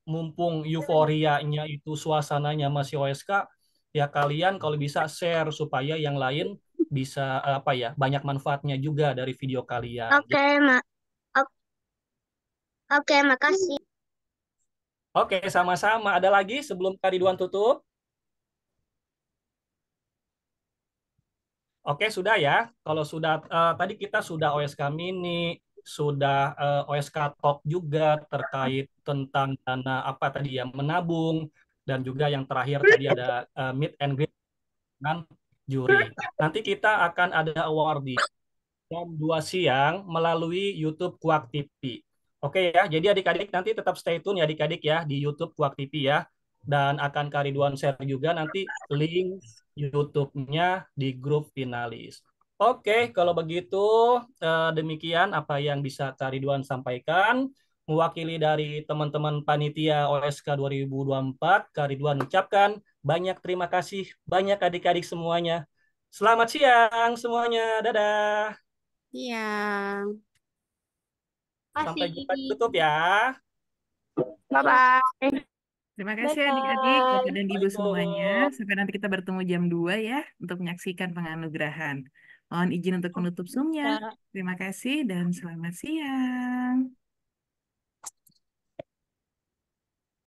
mumpung euforianya itu suasananya masih OSK, ya kalian kalau bisa share supaya yang lain bisa apa ya, banyak manfaatnya juga dari video kalian. oke, Mak. O- Oke, makasih. Oke, sama-sama. Ada lagi sebelum Kak Ridwan tutup? Oke, sudah ya. Kalau sudah tadi kita sudah OSK Mini, sudah OSK Talk juga terkait tentang dana apa tadi ya menabung dan juga yang terakhir tadi ada meet and greet dengan juri. Nanti kita akan ada awarding jam 2 siang melalui YouTube Kuak TV. Oke ya, jadi adik-adik nanti tetap stay tune ya adik-adik ya di YouTube Kuak TV ya. Dan akan Kak Ridwan share juga nanti link YouTube-nya di grup finalis. Oke, kalau begitu demikian apa yang bisa Kak Ridwan sampaikan. Mewakili dari teman-teman panitia OSK 2024, Kak Ridwan ucapkan banyak terima kasih, banyak adik-adik semuanya. Selamat siang semuanya. Dadah. Siang. Sampai Kasih. jumpa di tutup ya. Bye-bye. Terima kasih adik-adik, Bapak dan Ibu semuanya. Waalaikumsalam. Sampai nanti kita bertemu jam 2 ya untuk menyaksikan penganugerahan. Mohon izin untuk menutup Zoom-nya. Terima kasih dan selamat siang.